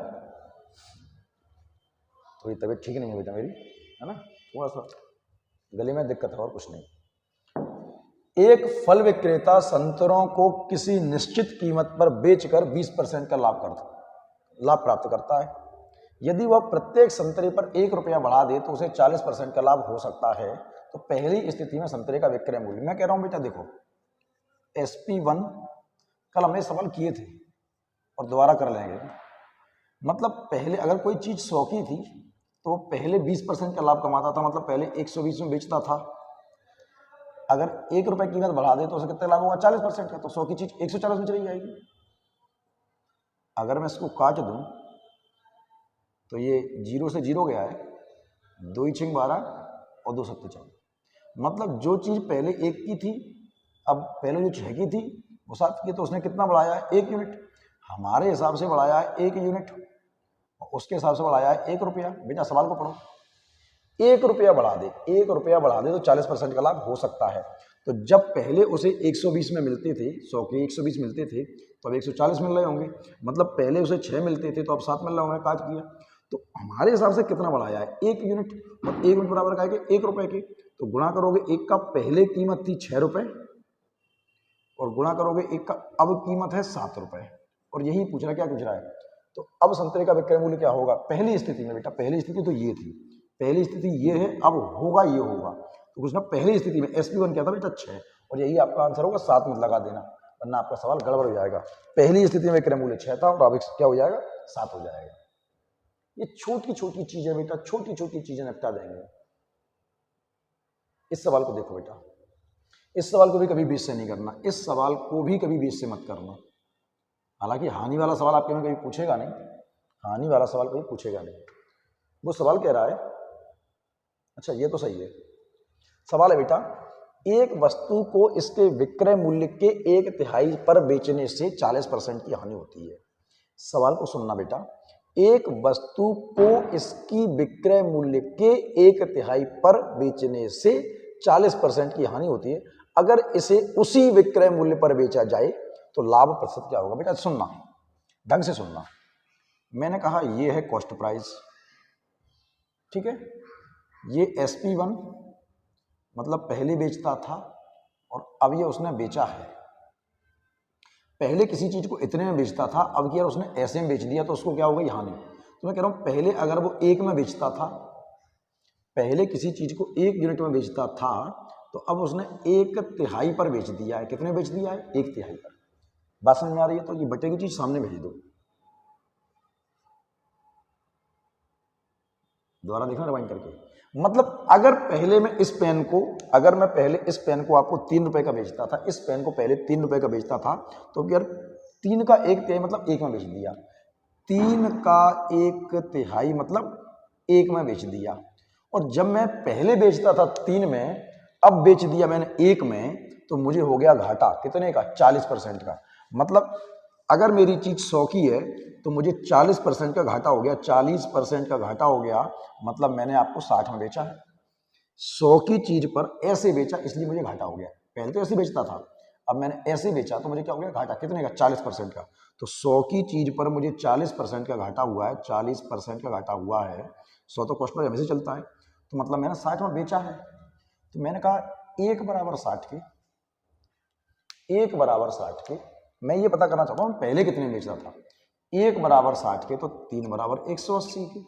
Speaker 1: थोड़ी तबीयत ठीक नहीं है बेटा मेरी, है ना, थोड़ा सा गले में दिक्कत है और कुछ नहीं। एक फल विक्रेता संतरों को किसी निश्चित कीमत पर बेचकर 20% का लाभ प्राप्त करता है। यदि वह प्रत्येक संतरे पर 1 रुपया बढ़ा दे तो उसे 40% का लाभ हो सकता है। तो पहली स्थिति में संतरे का विक्रय मूल्य, मैं कह रहा हूं बेटा देखो, SP1 कल हमने सवाल किए थे और दोबारा कर लेंगे। मतलब पहले अगर कोई चीज 100 की थी तो पहले 20% का लाभ कमाता था, मतलब पहले 120 में बेचता था। अगर 1 रुपए कीमत बढ़ा दे तो उसे कितना लाभ होगा? 40% का। तो 100 की चीज 140 में चली जाएगी। अगर मैं इसको काट दूं तो ये 0 से 0 गया है, 2 ही 6 12, और 2 सत्ते 4, मतलब जो चीज़ पहले 1 की थी, अब पहले जो 6 की थी वो 7 की, तो उसने कितना बढ़ाया है? 1 यूनिट। हमारे हिसाब से बढ़ाया है 1 यूनिट, और उसके हिसाब से बढ़ाया है 1 रुपया। बेटा सवाल को पढ़ो। 1 रुपया बढ़ा दे, 1 रुपया बढ़ा दे तो 40% का लाभ हो सकता है। तो जब पहले उसे 120 में मिलते थे, 100 के 120 मिलते थे, तो अब 140 मिल रहे होंगे। मतलब पहले उसे 6 मिलते थे, तो अब 7 मिल रहे होंगे, काट किया। तो हमारे हिसाब से कितना बढ़ाया है? 1 यूनिट, और 1 यूनिट बराबर का 1 रुपए के, तो गुणा करोगे 1 का पहले कीमत थी 6 रुपए, और गुणा करोगे 1 का अब कीमत है 7 रुपए, और यही पूछ रहा है। क्या पूछ रहा है? तो अब संतरे का विक्रय मूल्य क्या होगा पहली स्थिति में? बेटा पहली स्थिति तो ये थी, पहली स्थिति ये है, अब होगा ये होगा। तो कुछ ना पहली स्थिति में SP1 क्या था बेटा? 6, और यही आपका आंसर होगा। 7 मत लगा देना, वरना आपका सवाल गड़बड़ हो जाएगा। पहली स्थिति में विक्रय मूल्य 6 था, और अब क्या हो जाएगा? 7 हो जाएगा। ये छोटी छोटी चीजें बेटा, छोटी छोटी चीजें निपटा देंगे। इस सवाल को देखो बेटा, इस सवाल को भी कभी 20 से नहीं करना, इस सवाल को भी कभी 20 से मत करना। हालांकि हानि वाला सवाल आपके में कभी पूछेगा नहीं, हानि वाला सवाल कभी पूछेगा नहीं। वो सवाल कह रहा है, अच्छा ये तो सही है। सवाल है बेटा, एक वस्तु को इसके विक्रय मूल्य के 1/3 पर बेचने से 40% की हानि होती है। सवाल को सुनना बेटा, एक वस्तु को इसकी विक्रय मूल्य के 1/3 पर बेचने से 40% की हानि होती है। अगर इसे उसी विक्रय मूल्य पर बेचा जाए तो लाभ प्रतिशत क्या होगा? बेटा सुनना, ढंग से सुनना। मैंने कहा ये है कॉस्ट प्राइस, ठीक है। ये SP1 मतलब पहले बेचता था, और अब ये उसने बेचा है। पहले किसी चीज को इतने में बेचता था, अब यार उसने ऐसे में बेच दिया, तो उसको क्या होगा? हानि। तो मैं कह रहा हूं पहले अगर वो 1 में बेचता था, पहले किसी चीज को 1 यूनिट में बेचता था, तो अब उसने 1/3 पर बेच दिया है। कितने बेच दिया है? 1/3 पर। बात समझ में आ रही है? तो ये बटे की चीज सामने भेज दो, दोबारा देखना रिवाइंड करके। मतलब अगर पहले मैं इस पेन को, अगर मैं पहले इस पेन को आपको 3 रुपए का बेचता था, इस पेन को पहले 3 रुपए का बेचता था, तो यार 3 का 1/3 मतलब 1 में बेच दिया। 3 का 1/3 मतलब 1 में बेच दिया। और जब मैं पहले बेचता था 3 में, अब बेच दिया मैंने 1 में, तो मुझे हो गया घाटा। कितने का? 40% का। मतलब अगर मेरी चीज 100 की है, तो मुझे 40% का घाटा हो गया। 40% का घाटा हो गया, मतलब मैंने आपको 60 में बेचा है। 100 की चीज पर ऐसे बेचा, इसलिए मुझे घाटा हो गया। पहले तो ऐसे बेचता था, अब मैंने ऐसे बेचा, तो मुझे क्या हो गया? घाटा। कितने का? 40% का। तो 100 की चीज पर मुझे 40% का घाटा हुआ है, 40% का घाटा हुआ है। 100 तो कॉस्ट पर हमेशा चलता है, तो मतलब मैंने 60 में बेचा है। तो मैंने कहा 1 बराबर 60 के, 1 बराबर 60 के। मैं ये पता करना चाहता हूँ पहले कितने में बेचा था। 1 बराबर 60 के, तो 3 बराबर 180 के।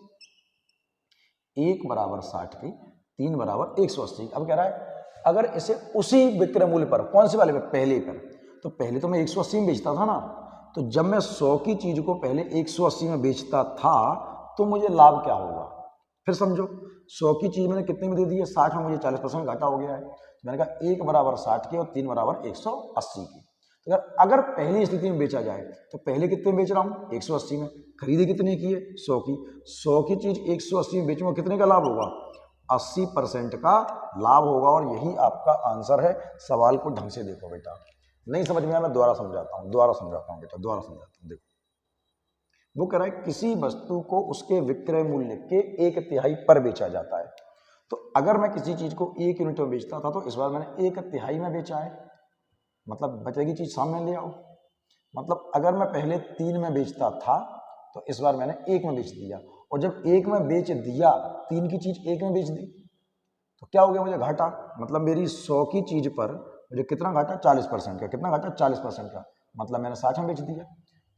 Speaker 1: 1 बराबर 60 के, 3 बराबर 180। अब कह रहा है अगर इसे उसी विक्रय मूल्य पर, कौन से वाले में? पहले पर। तो पहले तो मैं 180 में बेचता था ना, तो जब मैं 100 की चीज को पहले 180 में बेचता था, तो मुझे लाभ क्या होगा? फिर समझो, 100 की चीज मैंने कितने में दे दी है? 60 में। मुझे 40% घाटा हो गया है। तो मैंने कहा 1 बराबर 60 के और 3 बराबर 180 के। तो अगर पहली स्थिति में बेचा जाए, तो पहले कितने में बेच रहा हूँ? 180 में। खरीदी कितने की है? 100 की। 100 की चीज 180 में बेचूंगा, कितने का लाभ होगा? 80% का लाभ होगा। और यही आपका आंसर है। सवाल को ढंग से देखो बेटा, नहीं समझ में आया मैं दोबारा समझाता हूँ, दोबारा समझाता हूँ बेटा, दोबारा समझाता हूँ। देखो, वो कह रहा है किसी वस्तु को उसके विक्रय मूल्य के 1/3 पर बेचा जाता है। तो अगर मैं किसी चीज को 1 यूनिट में बेचता था, तो इस बार मैंने 1/3 में बेचा है, मतलब बचेगी चीज सामने ले आओ। मतलब अगर मैं पहले 3 में बेचता था, तो इस बार मैंने 1 में बेच दिया। और जब 1 में बेच दिया, 3 की चीज 1 में बेच दी, तो क्या हो गया? मुझे घाटा। मतलब मेरी 100 की चीज पर मुझे कितना घाटा? 40% का। कितना घाटा? 40% का। मतलब मैंने 60 में बेच दिया।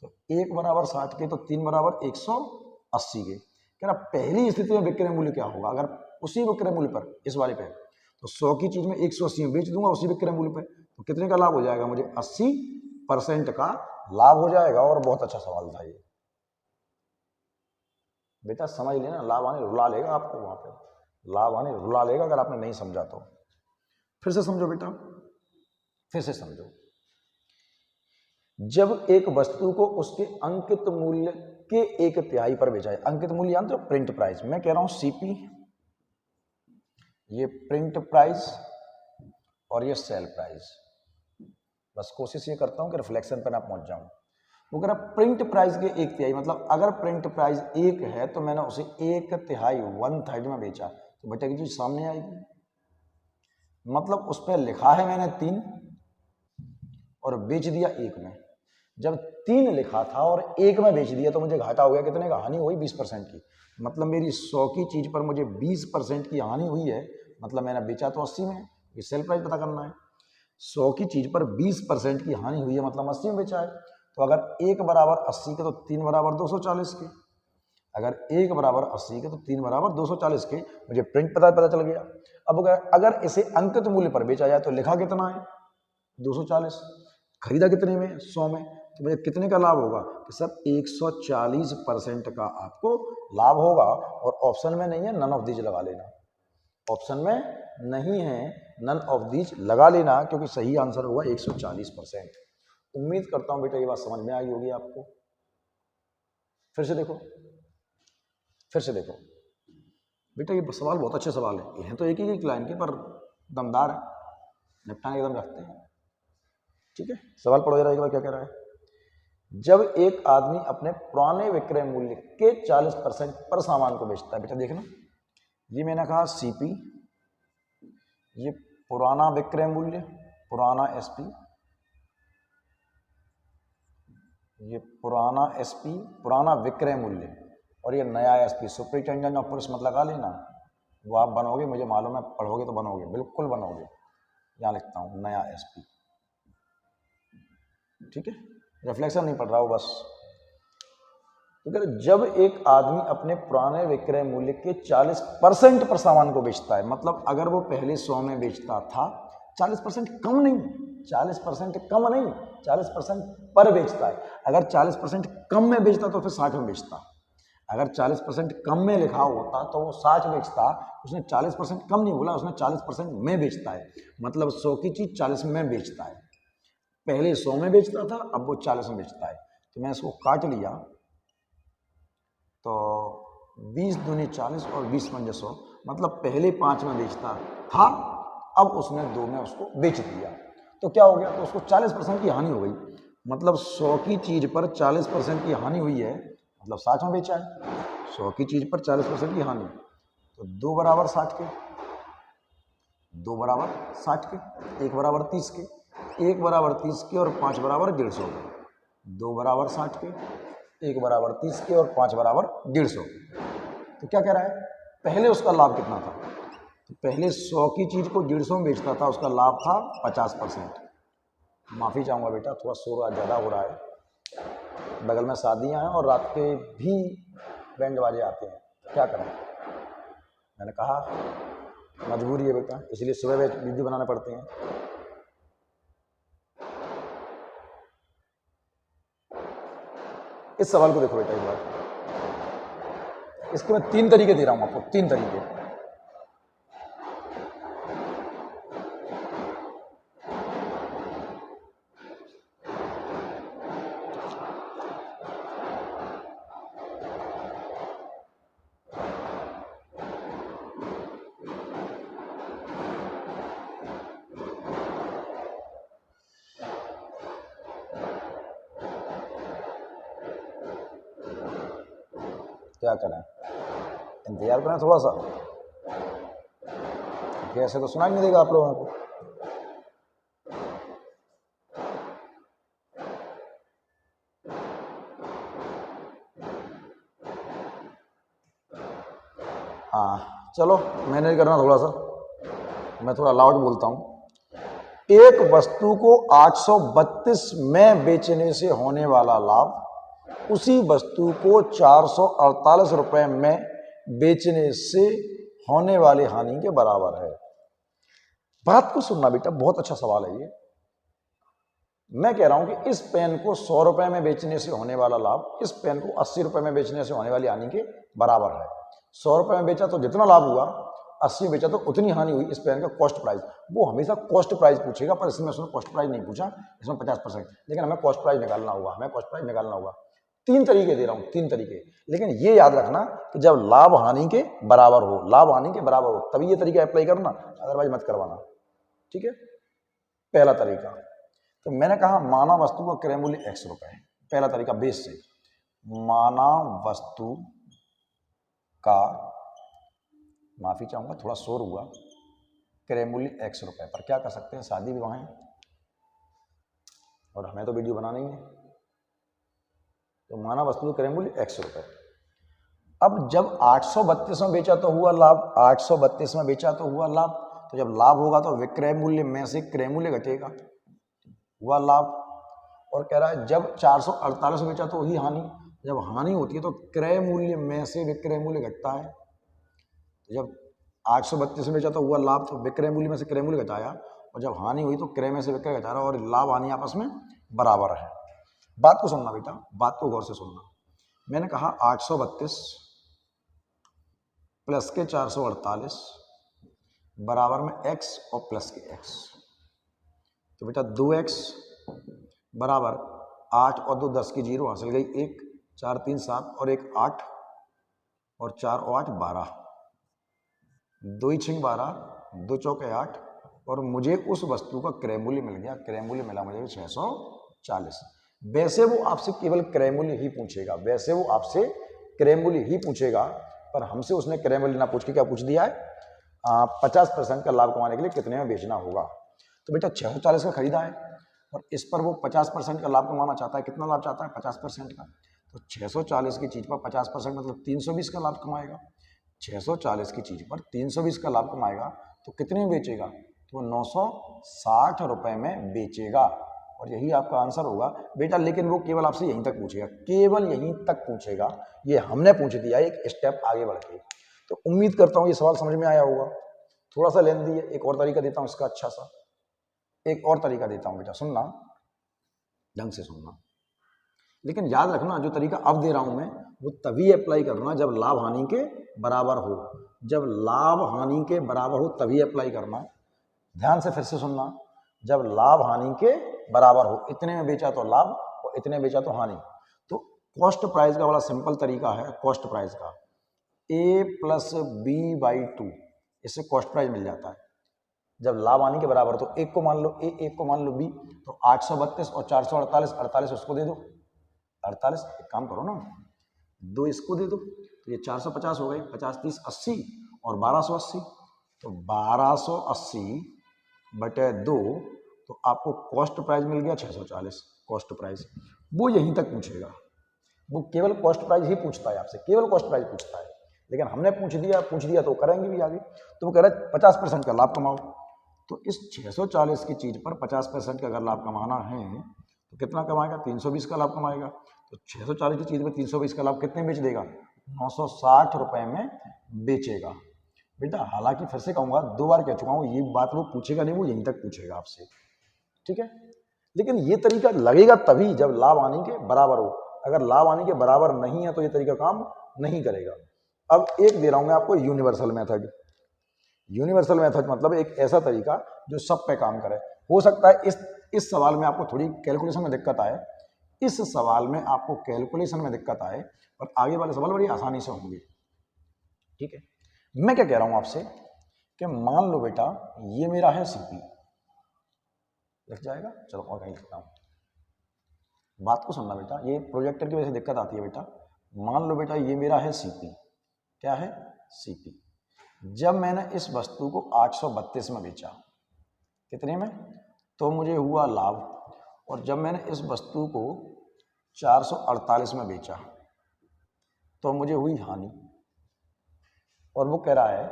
Speaker 1: तो 1 बराबर 60 के, तो 3 बराबर 180 के। कह रहा पहली स्थिति में विक्रय मूल्य क्या होगा? अगर उसी विक्रय मूल्य पर, इस वाले पे, तो 100 की चीज में 180 में बेच दूंगा उसी विक्रय मूल्य पे, तो कितने का लाभ हो जाएगा? मुझे 80% का लाभ हो जाएगा। और बहुत अच्छा सवाल था ये बेटा, समझ लेना। लाभ आने रुला लेगा आपको, वहां पे लाभ आने रुला लेगा अगर आपने नहीं समझा तो। फिर से समझो बेटा, फिर से समझो। जब एक वस्तु को उसके अंकित मूल्य के 1/3 पर बेचा जाए, अंकित मूल्य जानते हो? Print price. मैं कह रहा हूं CP, ये प्रिंट प्राइस और ये सेल प्राइस। बस कोशिश ये करता हूँ कि रिफ्लेक्शन पर ना पहुँच जाऊँ। वो कह रहा प्रिंट प्राइस के 1/3, मतलब अगर प्रिंट प्राइस 1 है तो मैंने उसे 1/3 1/3 में बेचा तो बेटा की चीज सामने आएगी। मतलब उस पर लिखा है मैंने 3 और बेच दिया 1 में। जब 3 लिखा था और 1 में बेच दिया तो मुझे घाटा हो गया, कितने का? हानि हुई 20% की। मतलब मेरी 100 की चीज पर मुझे 20% की हानि हुई है। मतलब मैंने बेचा तो 80 में, ये सेल प्राइस पता करना है। 100 की चीज पर 20% की हानि हुई है, मतलब 80 में बेचा है। तो अगर 1 बराबर 80 के तो 3 बराबर 240 के। अगर 1 बराबर 80 के तो 3 बराबर 240 के। मुझे प्रिंट पता चल गया। अब अगर इसे अंकित मूल्य पर बेचा जाए तो लिखा कितना है? 240। खरीदा कितने में? 100 में। तो मुझे कितने का लाभ होगा? कि सब 140% का आपको लाभ होगा। और ऑप्शन में नहीं है, नन ऑफ दीज लगा लेना। ऑप्शन में नहीं है, नन ऑफ दीज लगा लेना, क्योंकि सही आंसर होगा 140%। उम्मीद करता हूं बेटा ये बात समझ में आई होगी आपको। फिर से देखो बेटा, ये सवाल बहुत अच्छे सवाल है। ये तो एक ही लाइन के पर दमदार है, निपटाने एकदम रखते हैं। ठीक है, सवाल पढ़ो जरा एक बार, क्या कह रहा है? जब एक आदमी अपने पुराने विक्रय मूल्य के 40% पर सामान को बेचता है, बेटा देखना, ये मैंने कहा सीपी, ये पुराना विक्रय मूल्य, पुराना एसपी, ये पुराना एसपी, पुराना विक्रय मूल्य, और ये नया एसपी, सुपरिटेंडेंट ऑफ पुलिस मत लगा लेना। वो आप बनोगे, मुझे मालूम है, पढ़ोगे तो बनोगे, बिल्कुल बनोगे। यहाँ लिखता हूँ नया एसपी। ठीक है, रिफ्लेक्शन नहीं पढ़ रहा हूँ बस। तो जब एक आदमी अपने पुराने विक्रय मूल्य के 40% पर सामान को बेचता है, मतलब अगर वो पहले 100 में बेचता था, 40% कम नहीं, 40% कम नहीं, 40% पर बेचता है। अगर 40% कम में बेचता तो फिर 60 में बेचता। अगर 40% कम में लिखा होता तो वो 60 बेचता। उसने 40% कम नहीं बोला, उसने 40% में बेचता है। मतलब 100 की चीज 40 में बेचता है। पहले 100 में बेचता था, अब वो 40 में बेचता है। तो मैं इसको काट लिया, तो 20 दूनी 40 और 20 पंजे 100, मतलब पहले 5 में बेचता था, अब उसने 2 में उसको बेच दिया। तो क्या हो गया? तो उसको 40% की हानि हो गई। मतलब 100 की चीज पर 40% की हानि हुई है, मतलब 60 में बेचा है। 100 की चीज पर 40% की हानि, तो 2 बराबर 60 के, 2 बराबर 60 के, 1 बराबर 30 के, 1 बराबर 30 के और 5 बराबर 150 के। 2 बराबर 60 के, 1 बराबर 30 के और 5 बराबर 150। तो क्या कह रहा है? पहले उसका लाभ कितना था? तो पहले 100 की चीज को 150 में बेचता था, उसका लाभ था 50%। माफी चाहूंगा बेटा, थोड़ा शोर आज ज्यादा हो रहा है, बगल में शादियां हैं और रात के भी बैंड बाजे आते हैं, क्या करें? मैंने कहा मजबूरी है बेटा, इसलिए सुबह वीडियो बनाने पड़ते हैं। इस सवाल को देखो बेटा एक बार, इसके मैं 3 तरीके दे रहा हूं आपको, 3 तरीके। क्या करें? इंतजार करें थोड़ा सा, कैसे तो सुनाई नहीं देगा आप लोगों को। हाँ चलो, मैनेज करना थोड़ा सा, मैं थोड़ा लाउड बोलता हूं। एक वस्तु को 832 में बेचने से होने वाला लाभ उसी वस्तु को 448 रुपए में बेचने से होने वाली हानि के बराबर है। बात को सुनना बेटा, बहुत अच्छा सवाल है ये। मैं कह रहा हूं कि इस पेन को 100 रुपए में बेचने से होने वाला लाभ इस पेन को 80 रुपए में बेचने से होने वाली हानि के बराबर है। 100 रुपए में बेचा तो जितना लाभ हुआ, 80 में बेचा तो उतनी हानि हुई। इस पेन का कॉस्ट प्राइस, वो हमेशा कॉस्ट प्राइस पूछेगा, पर इसमें उसने कॉस्ट प्राइस नहीं पूछा, इसमें 50%। लेकिन हमें कॉस्ट प्राइस निकालना होगा, तीन तरीके दे रहा हूं, तीन तरीके, लेकिन ये याद रखना कि जब लाभ हानि के बराबर हो, लाभ हानि के बराबर हो तभी ये तरीका अप्लाई करना, अदरवाइज मत करवाना। ठीक है, पहला तरीका, तो मैंने कहा माना वस्तु का क्रय मूल्य x रुपए है। पहला तरीका बेस से, माना वस्तु का, माफी चाहूंगा थोड़ा शोर हुआ, क्रय मूल्य x रुपए पर क्या कर सकते हैं, शादी विवाह है और हमें तो वीडियो बनाना ही है, तो माना वस्तु का क्रय मूल्य x रुपए। अब जब 832 में बेचा तो हुआ लाभ, 832 में बेचा तो हुआ लाभ, तो जब लाभ होगा तो विक्रय मूल्य में से क्रय मूल्य घटेगा, हुआ लाभ। और कह रहा है जब 448 में बेचा तो ही हानि, जब हानि होती है तो क्रय मूल्य में से विक्रय मूल्य घटता है। तो जब 832 में बेचा तो हुआ लाभ, तो विक्रय मूल्य में से क्रय मूल्य घटाया, और जब हानि हुई तो क्रय में से विक्रय घटा रहा, और लाभ हानि आपस में बराबर है। बात को सुनना बेटा, बात को गौर से सुनना। मैंने कहा 832 प्लस के 448 बराबर में x और प्लस के x, तो बेटा 2x बराबर 8 और 2 10 की 0 हासिल गई 1, 4 3 7 और 1 8 और 4 और 8 12, 2 6 12, 2 चौके 8, और मुझे उस वस्तु का क्रय मूल्य मिल गया, क्रय मूल्य मिला मुझे 640। वैसे वो आपसे केवल क्रय मूल्य ही पूछेगा, वैसे वो आपसे क्रय मूल्य ही पूछेगा, पर हमसे उसने क्रय मूल्य ना पूछ के क्या पूछ दिया है, 50% का लाभ कमाने के लिए कितने में बेचना होगा। तो बेटा 640 का खरीदा है और इस पर वो 50% का लाभ कमाना चाहता है। कितना लाभ चाहता है, 50% का। तो 640 की चीज पर 50% मतलब 320 का लाभ कमाएगा। 640 की चीज पर 320 का लाभ कमाएगा तो कितने में बेचेगा, तो 960 रुपए में बेचेगा, और यही आपका आंसर होगा बेटा। लेकिन वो केवल आपसे यहीं तक पूछेगा, केवल यहीं तक पूछेगा, ये हमने पूछ दिया एक स्टेप आगे बढ़ के। तो उम्मीद करता हूँ ये सवाल समझ में आया होगा। थोड़ा सा लेंदी है, एक और तरीका देता हूँ इसका, अच्छा सा एक और तरीका देता हूँ बेटा, सुनना, ढंग से सुनना। लेकिन याद रखना जो तरीका अब दे रहा हूं मैं वो तभी अप्लाई करना जब लाभ हानि के बराबर हो, जब लाभ हानि के बराबर हो तभी अप्लाई करना। ध्यान से फिर से सुनना, जब लाभ हानि के बराबर हो, इतने में बेचा तो लाभ और इतने में बेचा तो हानि। तो कॉस्ट प्राइस का बड़ा सिंपल तरीका है, कॉस्ट प्राइस का a प्लस बी बाई 2, इससे कॉस्ट प्राइस मिल जाता है। जब लाभ हानि के बराबर तो एक को मान लो a, एक को मान लो b, तो 832 और 448, 48 उसको दे दो, 48, एक काम करो ना, 2 इसको दे दो, तो ये 450 हो गए, 50 30 80 और 1280, तो 1280 बटे 2, तो आपको कॉस्ट प्राइस मिल गया 640 कॉस्ट प्राइस। वो यहीं तक पूछेगा, वो केवल कॉस्ट प्राइस ही पूछता है आपसे, केवल कॉस्ट प्राइस पूछता है। लेकिन हमने पूछ दिया तो करेंगे भी आगे। तो वो कह रहा है 50% का लाभ कमाओ, तो इस 640 की चीज पर 50% का अगर लाभ कमाना है तो कितना कमाएगा, 320 का लाभ कमाएगा। तो 640 की चीज पर 320 का लाभ कितने बेच देगा, 960 रुपए में बेचेगा बेटा। हालांकि फिर से कहूंगा, 2 बार कह चुका हूं, ये बात वो पूछेगा नहीं, वो यहीं तक पूछेगा आपसे, ठीक है। लेकिन ये तरीका लगेगा तभी जब लाभ हानि के बराबर हो, अगर लाभ हानि के बराबर नहीं है तो ये तरीका काम नहीं करेगा। अब एक दे रहा हूं मैं आपको यूनिवर्सल मेथड। यूनिवर्सल मेथड मतलब एक ऐसा तरीका जो सब पे काम करे। हो सकता है इस सवाल में आपको थोड़ी कैलकुलेशन में दिक्कत आए, इस सवाल में आपको कैलकुलेशन में दिक्कत आए, और आगे वाले सवाल बड़ी आसानी से होंगे, ठीक है। मैं क्या कह रहा हूं आपसे कि मान लो बेटा ये मेरा है सीपी, लिख जाएगा, चलो और कहीं लिखता हूं, बात को सुनना बेटा, ये प्रोजेक्टर की वजह से दिक्कत आती है बेटा। मान लो बेटा ये मेरा है सीपी, क्या है, सीपी। जब मैंने इस वस्तु को 832 में बेचा, कितने में, तो मुझे हुआ लाभ, और जब मैंने इस वस्तु को 448 में बेचा तो मुझे हुई हानि। और वो कह रहा है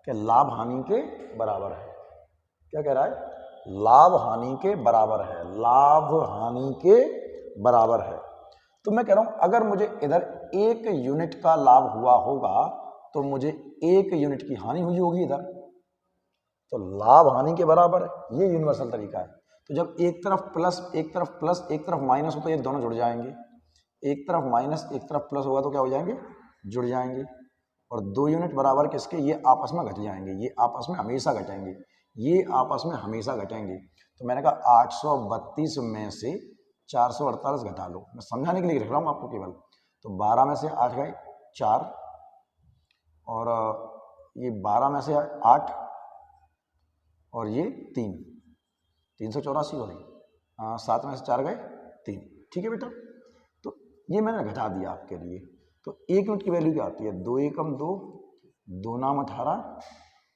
Speaker 1: कि लाभ हानि के बराबर है। क्या कह रहा है, लाभ हानि के बराबर है, लाभ हानि के बराबर है। तो मैं कह रहा हूं अगर मुझे इधर 1 यूनिट का लाभ हुआ होगा तो मुझे 1 यूनिट की हानि हुई होगी इधर, तो लाभ हानि के बराबर है। ये यूनिवर्सल तरीका है। तो जब एक तरफ प्लस एक तरफ प्लस एक तरफ माइनस हो तो ये दोनों जुड़ जाएंगे, एक तरफ माइनस एक तरफ प्लस होगा तो क्या हो जाएंगे, जुड़ जाएंगे। और 2 यूनिट बराबर किसके, ये आपस में घट जाएंगे, ये आपस में हमेशा घटेंगे, ये आपस में हमेशा घटेंगे। तो मैंने कहा 832 में से 448 घटा लो, मैं समझाने के लिए लिख रहा हूँ आपको केवल। तो 12 में से 8 गए 4, और ये 12 में से 8 और ये 3, 384 हो गई। 7 में से 4 गए 3, ठीक है बेटा। तो ये मैंने घटा दिया आपके लिए। तो 1 यूनिट की वैल्यू क्या आती है? 2 एकम 2, 2 नाम 18,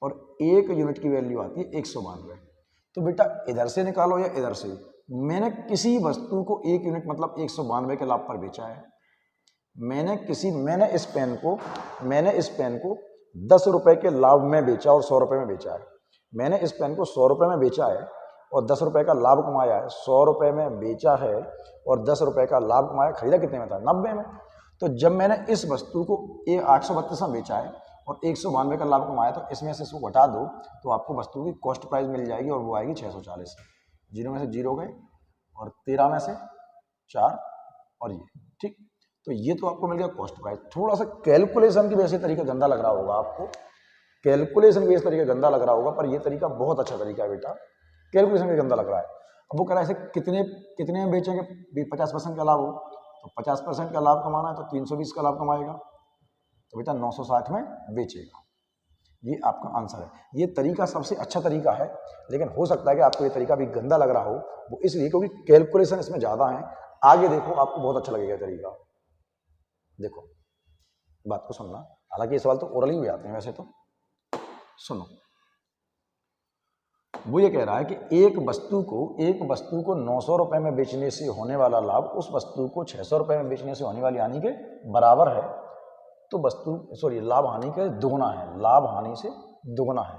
Speaker 1: और 1 यूनिट की वैल्यू आती है 192। तो बेटा इधर से निकालो या इधर से, मैंने किसी वस्तु को 1 यूनिट मतलब 192 के लाभ पर बेचा है। मैंने इस पेन को 10 रुपए के लाभ में बेचा और 100 रुपए में बेचा है। मैंने इस पेन को 100 रुपए में बेचा है और 10 रुपए का लाभ कमाया है। 100 रुपए में बेचा है और 10 रुपए का लाभ कमाया, खरीदा कितने में था? 90 में। तो जब मैंने इस वस्तु को 832 में बेचा है और 192 का लाभ कमाया, तो इसमें से इसको घटा दो तो आपको वस्तु की कॉस्ट प्राइस मिल जाएगी, और वो आएगी 640। 0 में से 0 गए और 13 में से 4 और ये, ठीक। तो ये तो आपको मिल गया कॉस्ट प्राइस। थोड़ा सा कैलकुलेशन की वजह से तरीका गंदा लग रहा होगा आपको, कैलकुलेशन की वजह से तरीका गंदा लग रहा होगा, पर ये तरीका बहुत अच्छा तरीका है बेटा। कैलकुलेशन भी गंदा लग रहा है। अब वो कह रहा है ऐसे कितने में बेचेंगे? 50% का लाभ हो, तो 50% का लाभ कमाना है तो 320 का लाभ कमाएगा, तो बेटा 960 में बेचेगा। ये आपका आंसर है। ये तरीका सबसे अच्छा तरीका है, लेकिन हो सकता है कि आपको ये तरीका भी गंदा लग रहा हो, वो इसलिए क्योंकि कैलकुलेशन इसमें ज़्यादा है। आगे देखो, आपको बहुत अच्छा लगेगा तरीका। देखो बात को सुनना, हालांकि ये सवाल तो ओरली हुए आते हैं वैसे तो। सुनो, वो ये कह रहा है कि एक वस्तु को 900 रुपए में बेचने से होने वाला लाभ उस वस्तु को 600 रुपए में बेचने से होने वाली हानि के बराबर है। तो लाभ हानि के दुगना है, लाभ हानि से दुगना है।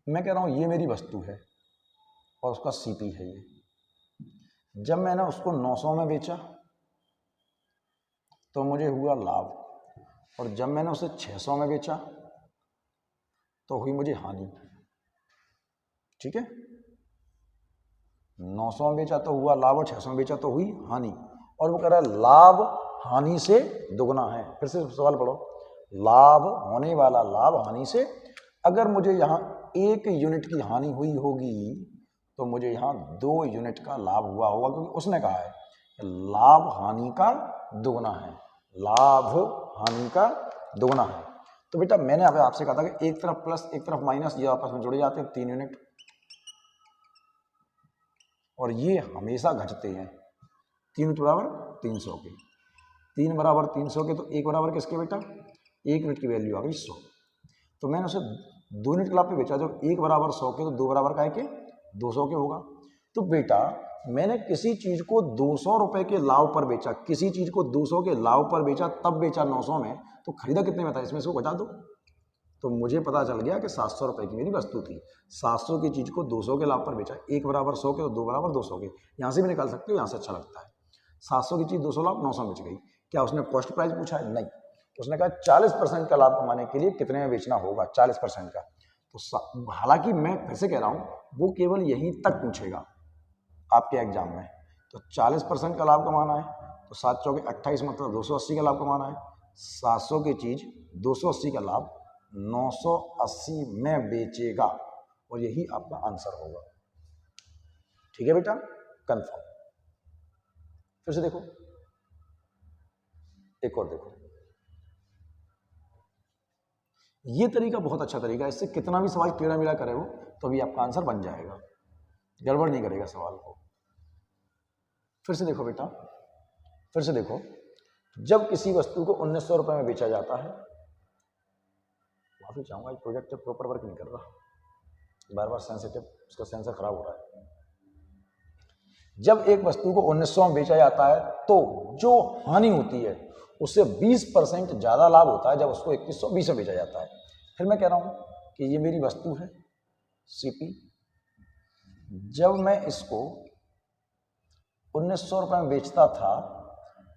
Speaker 1: मैं कह रहा हूं ये मेरी वस्तु है और उसका सीपी है ये। जब मैंने उसको 900 में बेचा तो मुझे हुआ लाभ, और जब मैंने उसे 600 में बेचा तो हुई मुझे हानि, ठीक है। 900 में बेचा तो हुआ लाभ और 600 में बेचा तो हुई हानि। और वो कह रहा है लाभ हानि से दुगना है। फिर से सवाल पढ़ो, लाभ होने वाला लाभ हानि से, अगर मुझे यहाँ 1 यूनिट की हानि हुई होगी तो मुझे यहाँ 2 यूनिट का लाभ हुआ होगा, क्योंकि उसने कहा है लाभ हानि का दुगना है, लाभ हानि का दुगना है। तो बेटा मैंने अभी आपसे कहा था कि एक तरफ प्लस एक तरफ माइनस, ये आपस में जुड़ जाते हैं 3 यूनिट, और ये हमेशा घटते हैं। 3 यूनिट बराबर 300 के, 3 बराबर 300 के, तो 1 बराबर किसके बेटा? 1 यूनिट की वैल्यू आ गई 100। तो मैंने उसे 2 यूनिट के लाभ पे बेचा, जब 1 बराबर 100 के तो 2 बराबर का है कि 200 के होगा। तो बेटा मैंने किसी चीज को 200 रुपए के लाभ पर बेचा, किसी चीज को 200 के लाभ पर बेचा, तब बेचा 900 में, तो खरीदा कितने में था? इसमें से बचा दो। तो मुझे पता चल गया कि 700 रुपए की मेरी वस्तु थी। 700 की चीज को 200 के लाभ पर बेचा, 1 बराबर 100 के तो 2 बराबर 200 के। यहाँ से भी निकाल सकते हो, यहाँ से अच्छा लगता है। 700 की चीज 200 लाभ 900 बेच गई। क्या उसने कॉस्ट प्राइस पूछा है? नहीं, उसने कहा 40% का लाभ कमाने के लिए कितने में बेचना होगा, 40% का। तो हालांकि मैं फिर से कह रहा हूँ, वो केवल यहीं तक पूछेगा आपके एग्जाम में। तो 40% का लाभ कमाना है, तो 7 चौके 28 मतलब 280 का लाभ कमाना है। 700 की चीज 280 का लाभ 980 में बेचेगा, और यही आपका आंसर होगा। ठीक है बेटा, कंफर्म। फिर से देखो, एक और देखो, ये तरीका बहुत अच्छा तरीका है। इससे कितना भी सवाल टेढ़ा मेढ़ा करे हो तो भी आपका आंसर बन जाएगा, गड़बड़ नहीं करेगा सवाल को। फिर से देखो बेटा, फिर से देखो, जब किसी वस्तु को 1900 रुपए में बेचा जाता है, माफी चाहूंगा प्रोजेक्टर प्रॉपर वर्क नहीं कर रहा, बार बार सेंसिटिव, उसका सेंसर खराब हो रहा है। जब एक वस्तु को 1900 में बेचा जाता है तो जो हानि होती है उससे 20% ज्यादा लाभ होता है जब उसको 2120 में बेचा जाता है। फिर मैं कह रहा हूं कि ये मेरी वस्तु है सीपी, जब मैं इसको 1900 रुपए में बेचता था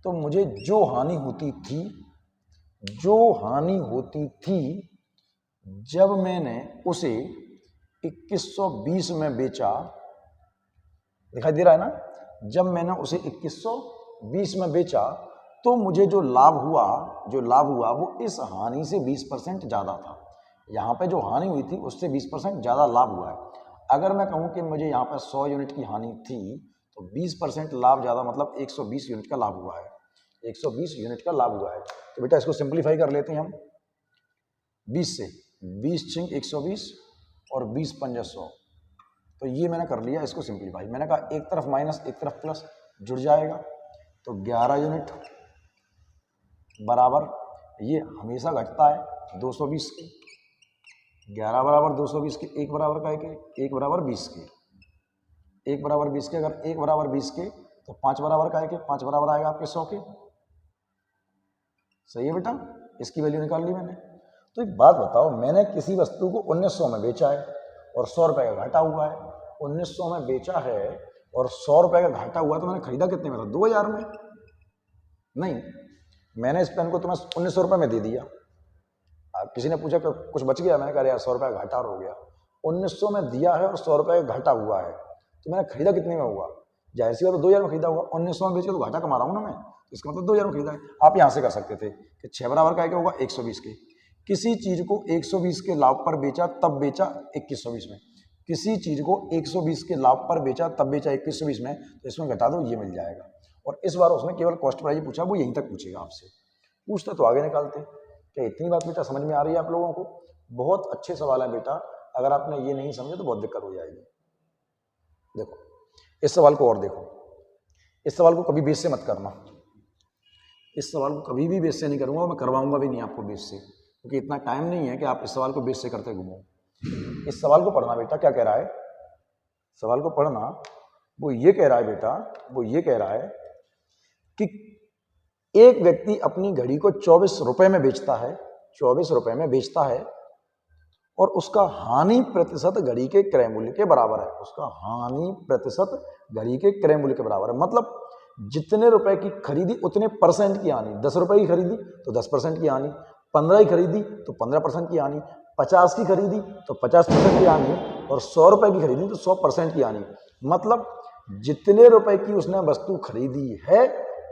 Speaker 1: तो मुझे जो हानि होती थी जब मैंने उसे 2120 में बेचा, दिखाई दे रहा है ना, जब मैंने उसे 2120 में बेचा तो मुझे जो लाभ हुआ वो इस हानि से 20% ज्यादा था। यहाँ पे जो हानि हुई थी उससे 20% ज्यादा लाभ हुआ है। अगर मैं कहूँ कि मुझे यहाँ पर 100 यूनिट की हानि थी तो 20% लाभ ज़्यादा मतलब 120 यूनिट का लाभ हुआ है, 120 यूनिट का लाभ हुआ है। तो बेटा इसको सिंप्लीफाई कर लेते हैं हम 20 से, 20 छिंग 120 और 20 पंजा 100। तो ये मैंने कर लिया इसको सिंप्लीफाई। मैंने कहा एक तरफ माइनस एक तरफ प्लस जुड़ जाएगा, तो 11 यूनिट बराबर, ये हमेशा घटता है 220 के, 11 बराबर 220 के, एक बराबर का के, एक बराबर 20 के, एक बराबर 20 के, अगर एक बराबर 20 के तो 5 बराबर का के, 5 बराबर आएगा आपके 100 के। सही है बेटा, इसकी वैल्यू निकाल ली मैंने। तो एक बात बताओ, मैंने किसी वस्तु को 1900 में बेचा है और 100 रुपये का घाटा हुआ है। 1900 में बेचा है और 100 रुपये का घाटा हुआ, तो मैंने खरीदा कितने में था? 2000 में। नहीं, मैंने इस पेन को तुम्हें 1900 रुपये में दे दिया। किसी ने पूछा कि कुछ बच गया, मैंने कहा यार 100 रुपये का घाटा हो गया। 1900 में दिया है और 100 रुपये का घाटा हुआ है, तो मैंने खरीदा कितने में हुआ? जाहिर सी बात, तो 2000 में खरीदा होगा। 1900 में बेच के तो घाटा कमा रहा हूँ ना मैं, इसका मतलब 2000 में खरीदा है। आप यहाँ से कर सकते थे कि 6 बराबर का क्या होगा? 120 के। किसी चीज को 120 के लाभ पर बेचा तब बेचा 2120 में, किसी चीज को 120 के लाभ पर बेचा तब बेचा 2120 में, तो इसमें घटा दो, ये मिल जाएगा। और इस बार उसने केवल कॉस्ट प्राइस पूछा, वो यहीं तक पूछेगा आपसे। पूछते तो आगे निकालते। क्या इतनी बात बेटा समझ में आ रही है आप लोगों को? बहुत अच्छे सवाल है बेटा, अगर आपने ये नहीं समझे तो बहुत दिक्कत हो जाएगी। देखो इस सवाल को और देखो, इस सवाल को कभी बेस से मत करना, इस सवाल को कभी भी बेस से नहीं करूंगा, मैं करवाऊंगा भी नहीं आपको बेस से, क्योंकि इतना टाइम नहीं है कि आप इस सवाल को बेस से करते घूमो। इस सवाल को पढ़ना बेटा, क्या कह रहा है सवाल को पढ़ना। वो ये कह रहा है बेटा, वो ये कह रहा है कि एक व्यक्ति अपनी घड़ी को 24 रुपए में बेचता है, 24 रुपए में बेचता है, और उसका हानि प्रतिशत घड़ी के क्रय मूल्य के बराबर है। उसका हानि प्रतिशत घड़ी के क्रय मूल्य के बराबर है, मतलब जितने रुपए की खरीदी उतने परसेंट की हानि। 10 रुपए की खरीदी तो 10% की हानि, 15 की खरीदी तो 15% की हानि, 50 की खरीदी तो 50% की हानि, और 100 रुपए की खरीदी तो 100% की हानि। मतलब जितने रुपए की उसने वस्तु खरीदी है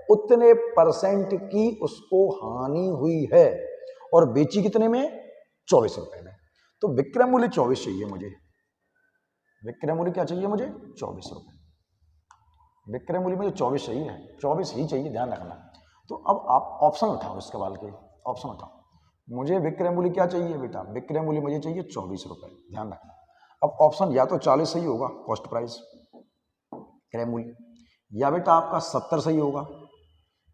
Speaker 1: उतने परसेंट की उसको हानि हुई है, और बेची कितने में? 24 रुपए में। तो विक्रय मूल्य 24 चाहिए मुझे। विक्रय मूल्य क्या चाहिए मुझे? 24 रुपए। विक्रय मूल्य मुझे 24 चाहिए, 24 ही चाहिए, ध्यान रखना। तो अब आप ऑप्शन उठाओ इस सवाल के, ऑप्शन उठाओ। मुझे विक्रय मूल्य क्या चाहिए बेटा? विक्रय मूल्य मुझे चाहिए 24 रुपए, ध्यान रखना। अब ऑप्शन या तो 40 सही होगा कॉस्ट प्राइस क्रय मूल्य, या बेटा आपका 70 सही होगा,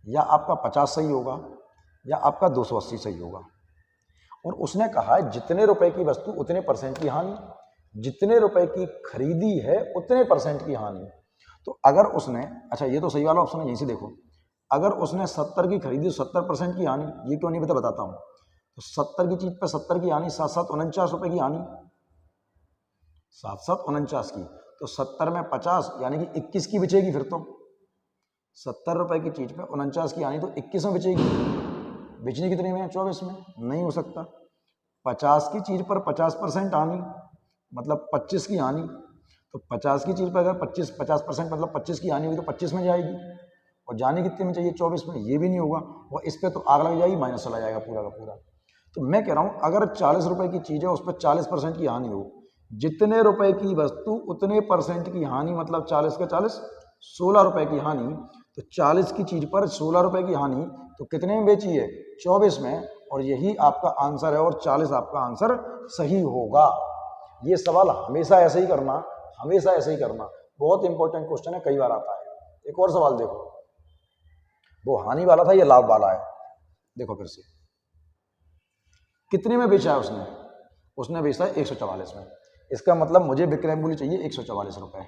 Speaker 1: या आपका 50 सही होगा, या आपका 280 सही होगा। और उसने कहा है जितने रुपए की वस्तु उतने परसेंट की हानि, जितने रुपए की खरीदी है उतने परसेंट की हानि। तो अगर उसने, अच्छा ये तो सही वाला ऑप्शन है, यहीं से देखो, अगर उसने 70 की खरीदी 70% की हानि, ये क्यों नहीं पता बताता हूं। तो 70 की चीज पर 70 की हानि, 7-7 49 रुपए की हानि, 7-7 49 की, तो 70 में 50 यानी कि 21 की बचेगी। फिर तो 70 रुपए की चीज पे 49 की हानि, तो 21 में बचेगी। बेचनी कितने में? 24 में। नहीं हो सकता। 50 की चीज पर 50% हानि मतलब 25 की हानि, तो 50 की चीज पर अगर 50% मतलब 25 की हानि हुई तो 25 में जाएगी, और जाने कितने में चाहिए? 24 में। ये भी नहीं होगा, और इस पे तो आग लग जाएगी, माइनस चला जाएगा पूरा का पूरा। तो मैं कह रहा हूं अगर 40 रुपए की चीज है उस पर 40% की हानि हो, जितने रुपए की वस्तु उतने परसेंट की हानि, मतलब 40 के 40 16 रुपए की हानि, तो 40 की चीज पर 16 रुपए की हानि, तो कितने में बेची है? 24 में। और यही आपका आंसर है, और 40 आपका आंसर सही होगा। ये सवाल हमेशा ऐसे ही करना, हमेशा ऐसे ही करना, बहुत इंपॉर्टेंट क्वेश्चन है, कई बार आता है। एक और सवाल देखो, वो हानि वाला था, ये लाभ वाला है। देखो फिर से, कितने में बेचा है उसने? उसने बेचा है 144 में। इसका मतलब मुझे विक्रय मूल्य चाहिए 144 रुपए,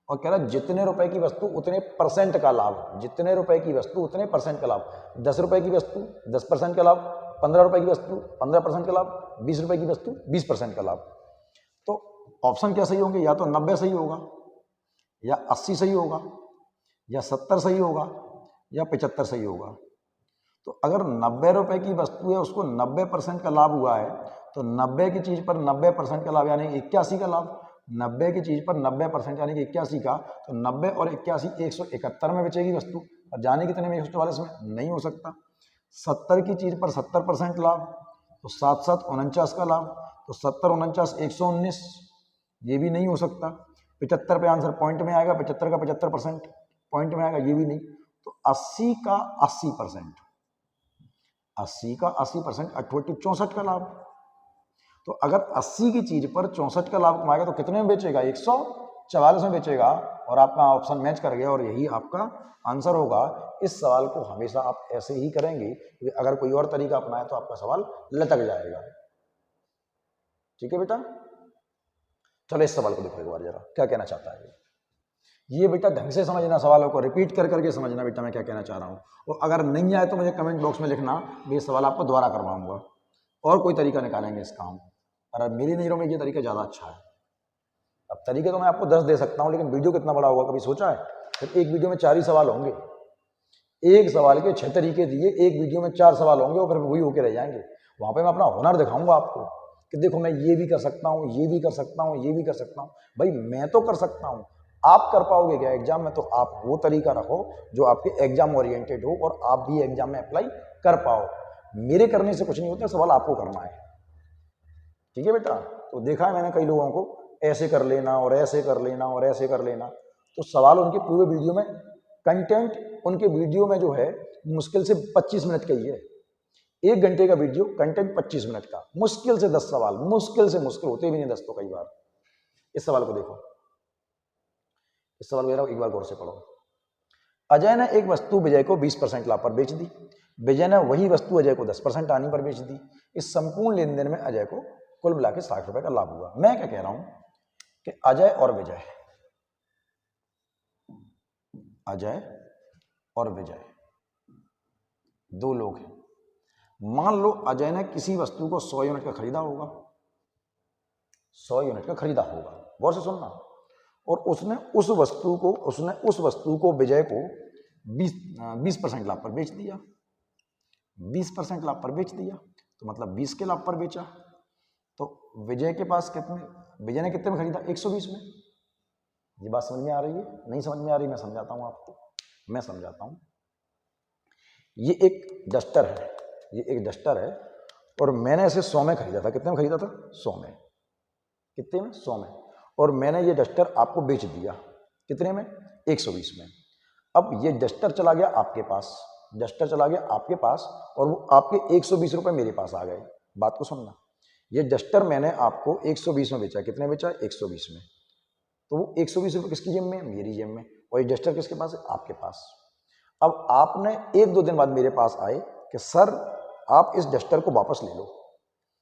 Speaker 1: और कह रहा जितने रुपए की वस्तु उतने परसेंट का लाभ, जितने रुपए की वस्तु उतने परसेंट का लाभ। 10 रुपए की वस्तु 10% का लाभ, 15 रुपए की वस्तु 15% का लाभ, 20 रुपए की वस्तु 20% का लाभ। तो ऑप्शन क्या सही होंगे? या तो 90 सही होगा, या 80 सही होगा, या 70 सही होगा, या 75 सही होगा। तो अगर 90 रुपए की वस्तु है उसको 90% का लाभ हुआ है, तो 90 की चीज पर 90% का लाभ यानी 81 का लाभ। 90 की चीज पर 90% यानी कि 81 का, तो 90 और 81 171 में बेचेगी वस्तु, और जाने कितने में? 144 में। नहीं हो सकता। 70 की चीज पर 70% लाभ, तो 7-7 49 का लाभ, तो 70 49 119, ये भी नहीं हो सकता। 75 पे आंसर पॉइंट में आएगा, 75 का 75% पॉइंट में आएगा, ये भी नहीं। तो 80 का 80%, 80 का 80% 64 का लाभ। तो अगर 80 की चीज पर 64 का लाभ कमाएगा तो कितने में बेचेगा? 144 में बेचेगा। और आपका ऑप्शन मैच कर गया और यही आपका आंसर होगा। इस सवाल को हमेशा आप ऐसे ही करेंगे, क्योंकि अगर कोई और तरीका अपनाए तो आपका सवाल लटक जाएगा। ठीक है बेटा, चलो इस सवाल को देखो एक बार जरा, क्या कहना चाहता है ये बेटा। ढंग से समझना, सवालों को रिपीट कर करके समझना बेटा मैं क्या कहना चाह रहा हूँ। और अगर नहीं आए तो मुझे कमेंट बॉक्स में लिखना, मैं ये सवाल आपको दोबारा करवाऊंगा और कोई तरीका निकालेंगे इसका हम। और मेरी नज़रों में ये तरीका ज़्यादा अच्छा है। अब तरीके तो मैं आपको 10 दे सकता हूँ, लेकिन वीडियो कितना बड़ा होगा कभी सोचा है? फिर एक वीडियो में 4 ही सवाल होंगे, एक सवाल के 6 तरीके दिए, एक वीडियो में 4 सवाल होंगे और फिर वही होके रह जाएंगे। वहाँ पे मैं अपना हुनर दिखाऊंगा आपको कि देखो मैं ये भी कर सकता हूँ, ये भी कर सकता हूँ, ये भी कर सकता हूँ। भाई मैं तो कर सकता हूँ, आप कर पाओगे क्या एग्जाम में? तो आप वो तरीका रखो जो आपके एग्जाम ओरिएंटेड हो और आप भी एग्जाम में अप्लाई कर पाओ। मेरे करने से कुछ नहीं होता, सवाल आपको करना है। ठीक है बेटा, तो देखा है मैंने कई लोगों को ऐसे कर लेना और ऐसे कर लेना और ऐसे कर लेना, तो सवाल उनके पूरे वीडियो में, कंटेंट उनके वीडियो में जो है मुश्किल से 25 मिनट का ही है। 1 घंटे का वीडियो, कंटेंट 25 मिनट का, मुश्किल से 10 सवाल, मुश्किल से मुश्किल होते भी नहीं 10 तो कई बार। इस सवाल को देखो, इस सवाल को एक बार गौर से पढ़ो। अजय ने एक वस्तु विजय को 20% लाभ पर बेच दी। विजय ने वही वस्तु अजय को 10% हानि पर बेच दी। इस संपूर्ण लेन देन में अजय को कुल मिला के 60 रुपए का लाभ हुआ। मैं क्या कह रहा हूं कि अजय और विजय, अजय और विजय दो लोग हैं। मान लो अजय ने किसी वस्तु को 100 यूनिट का खरीदा होगा, 100 यूनिट का खरीदा होगा, गौर से सुनना। और उसने उस वस्तु को विजय को 20% लाभ पर बेच दिया, 20% लाभ पर बेच दिया, तो मतलब 20 के लाभ पर बेचा। तो विजय के पास कितने, विजय ने कितने में खरीदा? 120 में। ये बात समझ में आ रही है? नहीं समझ में आ रही? मैं समझाता हूं आपको, मैं समझाता हूं। ये एक डस्टर है, ये एक डस्टर है और मैंने इसे 100 में खरीदा था। कितने में खरीदा था? 100 में। कितने में? 100 में। और मैंने ये डस्टर आपको बेच दिया कितने में? 120 में। अब ये डस्टर चला गया आपके पास, डस्टर चला गया आपके पास और वो आपके 120 रुपए मेरे पास आ गए। बात को सुनना, ये डस्टर मैंने आपको 120 में बेचा। कितने बेचा? 120 में। तो वो 120 रुपये किसकी जेब में? मेरी जेब में। और ये डस्टर किसके पास है? आपके पास। अब आपने 1-2 दिन बाद मेरे पास आए कि सर आप इस डस्टर को वापस ले लो।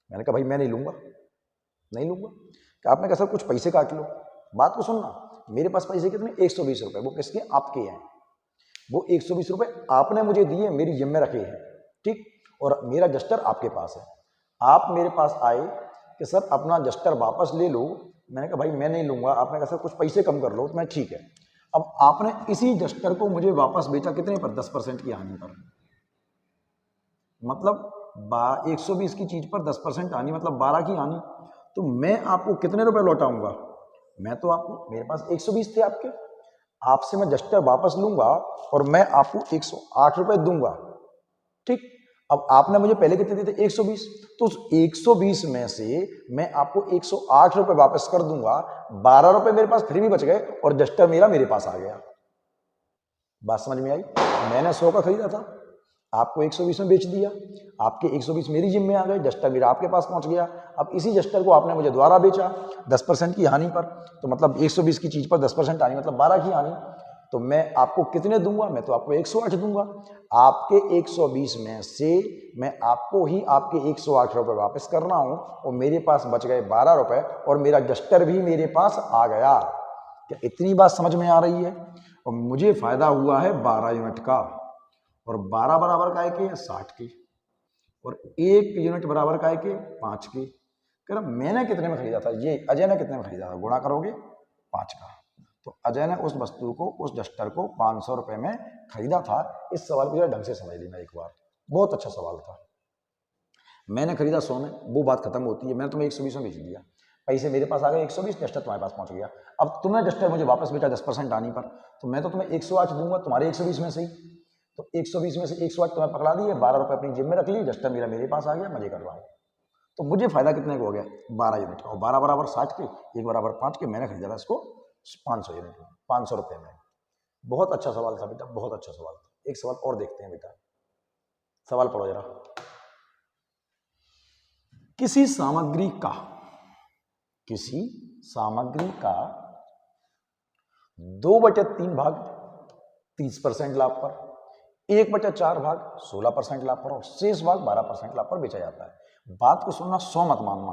Speaker 1: मैंने कहा भाई मैं नहीं लूंगा, नहीं लूंगा। कि आपने कहा सर कुछ पैसे काट लो। बात को सुनना, मेरे पास पैसे कितने? 120 रुपये। वो किसके? आपके हैं। वो 120 रुपये आपने मुझे दिए, मेरी जेब में रखे हैं, ठीक। और मेरा डस्टर आपके पास है। आप मेरे पास आए कि सर अपना डस्टर वापस ले लो। मैंने कहा भाई मैं नहीं लूंगा। आपने कहा सर कुछ पैसे कम कर लो। तो मैं ठीक है। अब आपने इसी डस्टर को मुझे वापस बेचा कितने पर? 10% की हानि पर। मतलब 120 की चीज पर 10% हानि, मतलब 12 की हानि। तो मैं आपको कितने रुपए लौटाऊंगा? मैं तो आपको, मेरे पास 120 थे आपके, आपसे मैं डस्टर वापस लूंगा और मैं आपको 108 रुपए दूंगा, ठीक। अब आपने मुझे पहले कितने दिए थे? 120। तो उस 120 में से मैं आपको 108 रुपए वापस कर दूंगा। 12 रुपए मेरे पास फिर भी बच गए और डस्टर मेरे पास आ गया। बात समझ में आई? मैंने 100 का खरीदा था, आपको 120 में बेच दिया, आपके 120 मेरी जिम्मे आ गए, डस्टर मेरा आपके पास पहुंच गया। अब इसी डस्टर को आपने मुझे दोबारा बेचा 10% की हानि पर। तो मतलब 120 की चीज पर 10% हानि, मतलब 12 की हानि। तो मैं आपको कितने दूंगा? मैं तो आपको 108 दूंगा। आपके 120 में से मैं आपको ही आपके 108 रुपए वापस कर रहा हूं और मेरे पास बच गए 12 रुपए और मेरा डस्टर भी मेरे पास आ गया। क्या इतनी बात समझ में आ रही है? और मुझे फायदा हुआ है 12 यूनिट का, और 12 बराबर काय के? 60 के। और 1 यूनिट बराबर काय के? 5 के। कह रहा मैंने कितने में खरीदा था? ये अजय ने कितने में खरीदा था? गुणा करोगे 5 का। तो अजय ने उस वस्तु को, उस डस्टर को 500 रुपए में खरीदा था। इस सवाल को जरा ढंग से समझ लेना एक बार, बहुत अच्छा सवाल था। मैंने खरीदा 100 में, वो बात खत्म होती है। मैंने तुम्हें 120 में बेच दिया, पैसे मेरे पास आ गए 120, डस्टर तुम्हारे पास पहुंच गया। अब तुमने डस्टर मुझे वापस बेचा 10% आने पर, तो मैं तो तुम्हें 108 दूंगा तुम्हारे 120 में से ही। तो 120 में से 108 तुम्हें पकड़ा दिए, 12 रुपए अपनी जेब में रख ली, डस्टर मेरे पास आ गया, मजे कर रहा हूँ। तो मुझे फायदा कितने का हो गया? 12 यूनिट का। और 12 बराबर 60 के, 1 बराबर 5 के। मैंने खरीदा था इसको 500 यूनिट में, 500 रुपये में। बहुत अच्छा सवाल था बेटा, बहुत अच्छा सवाल था। एक सवाल और देखते हैं बेटा, सवाल पढ़ो जरा। किसी सामग्री का 2/3 भाग 30% लाभ पर, 1/4 भाग 16% लाभ पर और शेष भाग 12% लाभ पर बेचा जाता है। बात को सुनना, 100 मत मानना,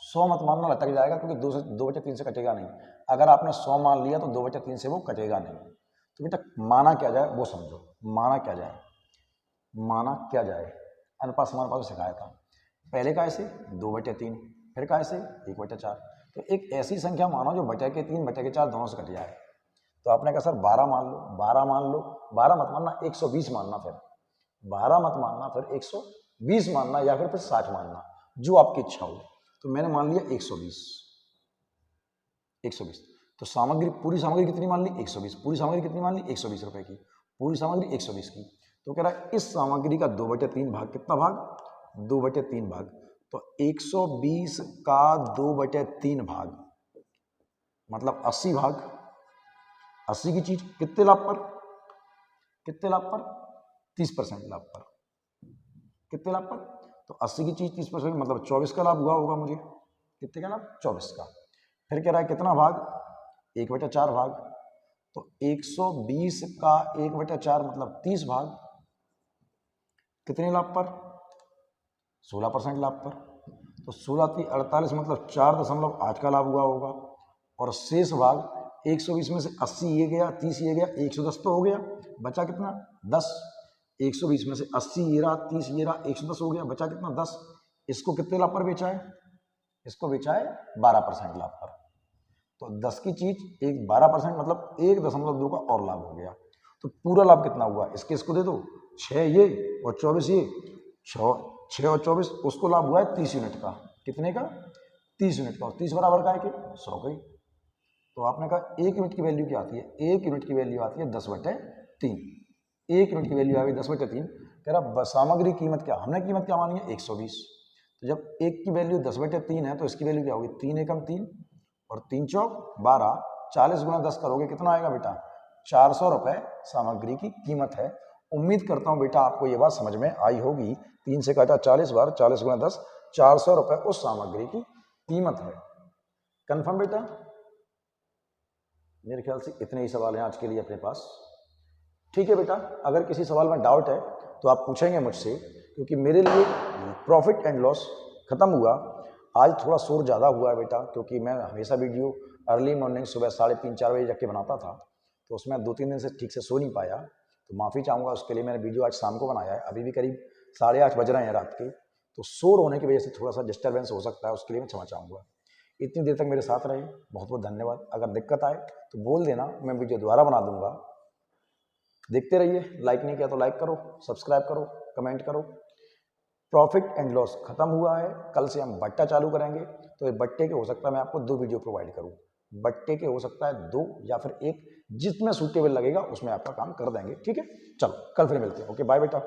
Speaker 1: 100 मत मानना, लटक जाएगा, क्योंकि 2/3 से कटेगा नहीं। अगर आपने 100 मान लिया तो 2/3 से वो कटेगा नहीं। तो बेटा माना क्या जाए वो समझो, माना क्या जाए, माना क्या जाए। अनुपात समानुपात सिखाया था। पहले का ऐसे 2/3, फिर का ऐसे 1/4। तो एक ऐसी संख्या मानो जो बटे के 3 बटे के 4 दोनों से कट जाए। तो आपने कहा सर 12 मान लो, 12 मान लो, 12 मत मानना, 120 मानना, फिर 12 मत मानना, फिर 120 मानना, या फिर 60 मानना, जो आपकी इच्छा हो। तो मैंने मान लिया 120। तो सामग्री, पूरी सामग्री कितनी मान ली? 120। पूरी सामग्री कितनी मान ली? 120 रुपए की। पूरी सामग्री 120 की। तो कह रहा है इस सामग्री का 2/3 भाग, कितना भाग? 2/3 भाग। तो 120 का 2/3 भाग मतलब 80 भाग। 80 की चीज कितने लाभ पर? कितने लाभ पर? 30% लाभ पर। कितने लाभ पर? तो 80 की चीज 30% मतलब 24 का लाभ हुआ होगा मुझे। कितने का लाभ? 24 का। फिर कह रहा है कितना भाग? 1/4 भाग। तो 120 का 1/4 मतलब 30 भाग। कितने लाभ पर? 16% लाभ पर। तो 16 × 48 मतलब 4.8 का लाभ हुआ होगा। और शेष भाग 120 में से 80 ये गया, 30 ये गया, 110 तो हो गया, बचा कितना? 10। 120 में से 80 ये रहा, 30 ये रहा, 110 हो गया, बचा कितना? 10। इसको कितने लाभ पर बेचा है? इसको बेचा है 12% लाभ पर। तो 10 की चीज एक 12% मतलब 1.2 का और लाभ हो गया। तो पूरा लाभ कितना हुआ? इसके इसको दे दो, 6 ये और 24 ये, 6 और 24, उसको लाभ हुआ है 30 यूनिट का। कितने का? 30 यूनिट का। और 30 बराबर का है कि 100 का। तो आपने कहा 1 यूनिट की वैल्यू क्या आती है? 1 यूनिट की वैल्यू आती है 10/3। 1 यूनिट की वैल्यू आ गई 10/3। कह रहा सामग्री कीमत क्या? हमने कीमत क्या मानी है? 120। तो जब 1 की वैल्यू 10/3 है तो इसकी वैल्यू क्या होगी? 3 एकम 3 और 3 चौक 12। 40 × 10 करोगे कितना आएगा बेटा? 400 रुपए सामग्री की कीमत है। उम्मीद करता हूं बेटा आपको ये बात समझ में आई होगी। 3 से काटा 40 बार, 40 × 10, 400 रुपए उस सामग्री की कीमत है। कंफर्म बेटा? मेरे ख्याल से इतने ही सवाल हैं आज के लिए अपने पास। ठीक है बेटा, अगर किसी सवाल में डाउट है तो आप पूछेंगे मुझसे, क्योंकि मेरे लिए प्रॉफिट एंड लॉस खत्म हुआ। आज थोड़ा शोर ज़्यादा हुआ है बेटा, क्योंकि मैं हमेशा वीडियो अर्ली मॉर्निंग सुबह 3:30-4 बजे जाके बनाता था, तो उसमें 2-3 दिन से ठीक से सो नहीं पाया। तो माफ़ी चाहूँगा उसके लिए। मैंने वीडियो आज शाम को बनाया है, अभी भी करीब 8:30 बज रहे हैं रात के। तो शोर होने की वजह से थोड़ा सा डिस्टर्बेंस हो सकता है, उसके लिए मैं क्षमा चाहूँगा। इतनी देर तक मेरे साथ रहे, बहुत बहुत धन्यवाद। अगर दिक्कत आए तो बोल देना, मैं वीडियो दोबारा बना दूंगा। देखते रहिए। लाइक नहीं किया तो लाइक करो, सब्सक्राइब करो, कमेंट करो। प्रॉफिट एंड लॉस खत्म हुआ है। कल से हम बट्टा चालू करेंगे। तो इस बट्टे के हो सकता है मैं आपको 2 वीडियो प्रोवाइड करूँ। बट्टे के हो सकता है 2 या फिर 1, जिसमें सूटेबल लगेगा उसमें आपका काम कर देंगे। ठीक है, चलो कल फिर मिलते हैं। ओके, बाय बेटा।